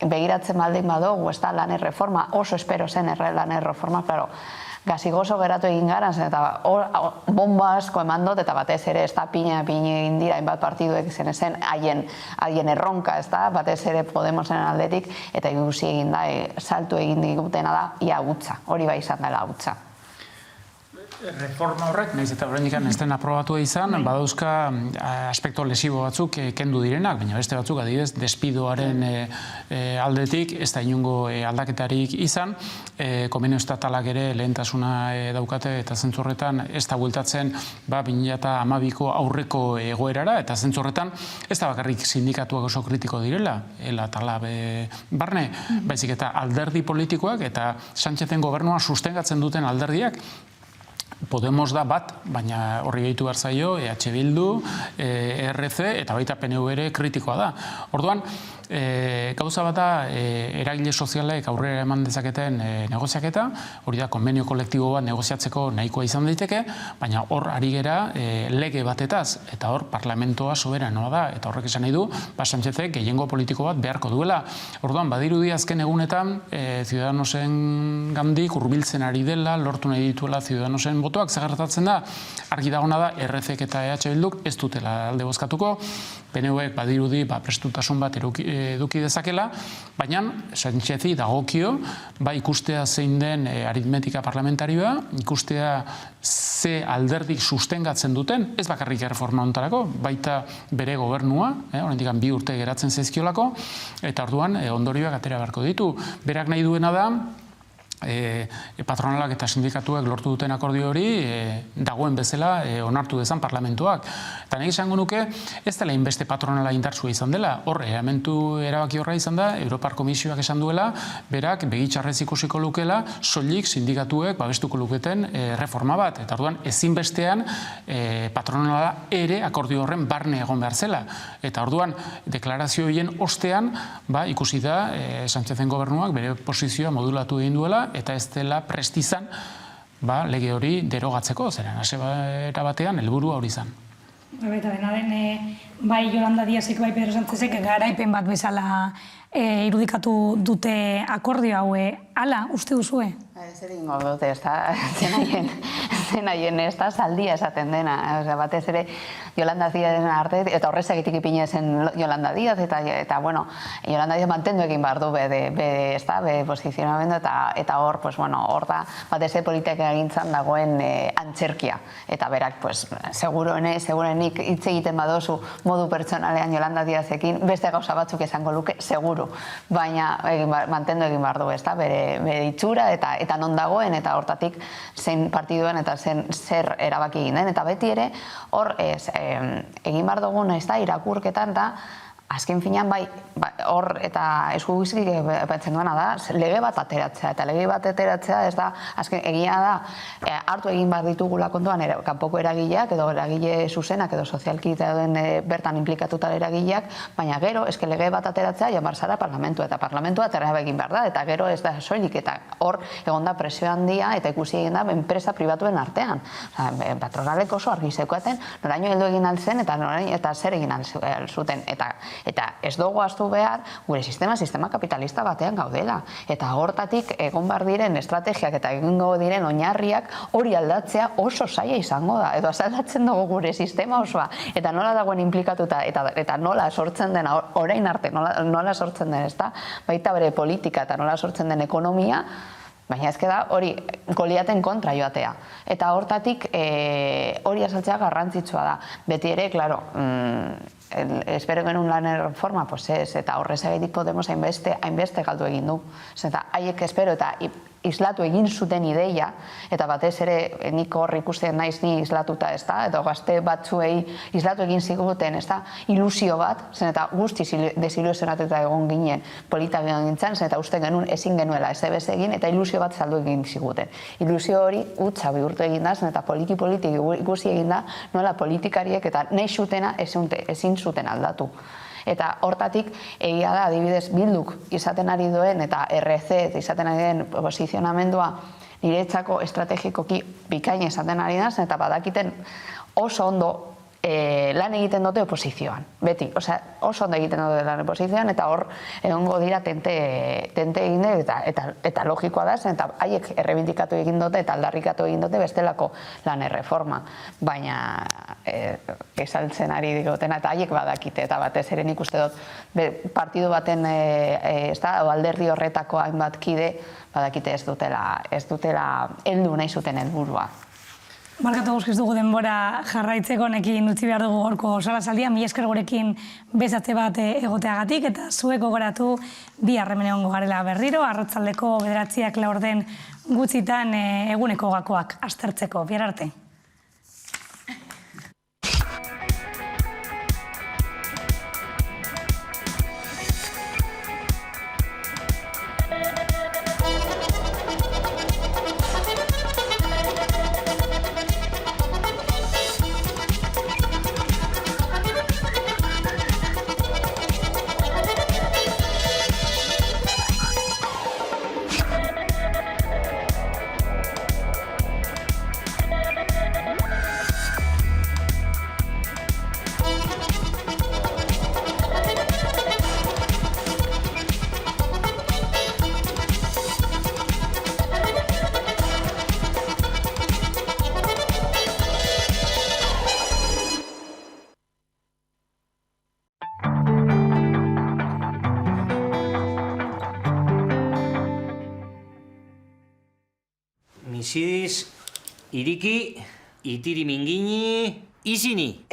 begiratzen baldin badugu, ez da lan erreforma, oso espero zen lan erreforma, gazigoso geratu egin gara, eta bomba asko eman dut, eta batez ere ez da pina egin dira, hainbat partiduek zen haien erronka, ez da, batez ere Podemosen aldetik, eta ikusi egin da, saltu egin digutena da, ia hutsa, hori bai izan dela hutsa. Reforma horrek, nahiz eta oraindik ez den aprobatu izan, badauzka aspekto lesibo batzuk kendu direnak, baina beste batzuk adibidez despidoaren aldetik ez da inongo aldaketarik izan, konbenio estatalak ere lehentasuna daukate eta zentzu horretan ez da bueltatzen 2012ko aurreko egoerara, eta zentzu horretan ez da bakarrik sindikatuak oso kritiko direla, eta barne, baizik eta alderdi politikoak eta Sánchezen gobernua sustengatzen duten alderdiak, Podemos da bat, baina horri gehitu behar zaio, EH Bildu, ERC eta baita PNV ere kritikoa da. Orduan, gauza bat da eragile sozialek aurrera eman dezaketen negoziaketa, hori da konbenio kolektibo bat negoziatzeko nahikoa izan daiteke, baina hor ari gera lege batetaz, eta hor parlamentoa soberanoa da, eta horrek esan nahi du, Sánchezek gehiengo politiko bat beharko duela. Orduan, badirudi azken egunetan, Ciudadanosen gandik hurbiltzen ari dela, lortu nahi dituela Ciudadanosen botoak, zagartatzen da, argi dagona da, ERCek eta EH Bilduk ez dutela alde bozkatuko, PNVek badirudi prestutasun bat eduki dezakela, baina Sánchezi dagokio, ikustea zein den aritmetika parlamentarioa, ikustea ze alderdik sustengatzen duten, ez bakarrik erreforma honetarako, baita bere gobernua, oraindik 2 urte geratzen zaizkiolako, eta orduan ondorioak atera beharko ditu. Berak nahi duena da, patronalak eta sindikatuek lortu duten akordio hori dagoen bezala onartu dezan parlamentuak. Eta nahi esango nuke, ez dela inbeste patronala indartsua izan dela. Horre, hementu erabaki horra izan da, Europar Komisioak esan duela, berak begitxarrez ikusiko lukela, soilik sindikatuek babestuko luketen reforma bat. Eta orduan, ezinbestean patronala ere akordio horren barne egon behar zela. Eta orduan, deklarazio horien ostean, ikusi da, Sánchezen gobernuak bere posizioa modulatu egin duela, eta ez dela prestizan lege hori derogatzeko, zeren hasiera batean helburua hori izan. Eta dena den, bai Yolanda Díazek, bai Pedro Sánchezek garaipen bat bezala irudikatu dute akordio haue, hala, uste duzue? Zer egingo dute, ez da, zenaien ez da, saldia esaten dena, batez ere Yolanda Díazen arte, eta horrezagitik ipine zen Yolanda Díaz, eta bueno, Yolanda Díaz mantendu egin behar du be posizionamendu, eta hor, hor da, batez ere politika egintzan dagoen antzerkia, eta berak, segurenik hitz egiten badozu modu pertsonalean Yolanda Díazekin, beste gauza batzuk esango luke, seguru, baina mantendu egin behar du, ez da, bere itxura, eta non dagoen, eta hortatik zein partiduen eta zer erabaki egin den. Eta beti ere, hor egin behar dugun, ez da, irakurketan da, azken finean hor eta eskubizik batzen duena da, lege bat ateratzea. Eta lege bat ateratzea ez da, azken egia da, hartu egin behar ditugula kontuan kanpoko eragileak, edo eragile zuzenak, edo sozialki dauden bertan implikatuta eragileak, baina gero, eske lege bat ateratzea jamar zara parlamentua, eta parlamentua aterra egin behar da, eta gero ez da soilik, eta hor egon da presio handia, eta ikusi egin da enpresa pribatuen artean. Patronalek oso argi zeukaten, noraino heldu egin altzen, eta zer egin alzuten, eta ez dugu ahaztu behar, gure sistema kapitalista batean gaudela. Eta hortatik egon behar diren estrategiak eta egingo diren oinarriak hori aldatzea oso zaila izango da. Edo aldatzen dugu gure sistema osoa, eta nola dagoen implikatuta, eta nola sortzen den, orain arte, nola sortzen den, ez da? Baita bere politika eta nola sortzen den ekonomia, baina ezke da hori Goliaten kontra joatea. Eta hortatik hori azaltzea garrantzitsua da. Beti ere, klaro, espero genuen lan erreforma, ez, eta horrezagatik Podemos hainbeste galdu egin du. Eta haiek espero eta islatu egin zuten ideia, eta batez ere nik hor ikusten naiz ni islatuta, ez da, edo gazte batzuei islatu egin ziguten, ez da, ilusio bat, zen eta guztiz desilusionatuta egon ginen polita gintzen, zen eta uste genuen ezin genuela ez ebez egin, eta ilusio bat saldu egin ziguten. Ilusio hori utza bihurtu egin da, zen eta politi ikusi egin da, nola politikariek eta nahi zutena ezin zuten aldatu. Eta hortatik, egia da, adibidez, Bilduk izaten ari duen eta RC izaten ari den posizionamendua niretzako estrategikoki bikain izaten ari da, eta badakiten oso ondo lan egiten dute oposizioan, beti, oso ondo egiten dute lan oposizioan, eta hor egongo dira tente egin eta logikoa da, eta haiek errebindikatu egin dute eta aldarrikatu egin dute bestelako lan erreforma, baina esaltzen ari digotena, eta haiek badakite, eta batez ere nik uste dut partidu baten alderdi horretako hainbat kide badakite ez dutela heldu nahi zuten helburua. Barkatu guzkiz dugu denbora jarraitzeko, nekin utzi behar dugu gorko solasaldia, mila esker gurekin bezatze bat egoteagatik, eta zuek gogoratu bi harremen egongo garela berriro, arratsaldeko 9:00 laurden gutxitan eguneko gakoak aztertzeko. Bihar arte. Misidiz, iriki, itiri mingini, izini.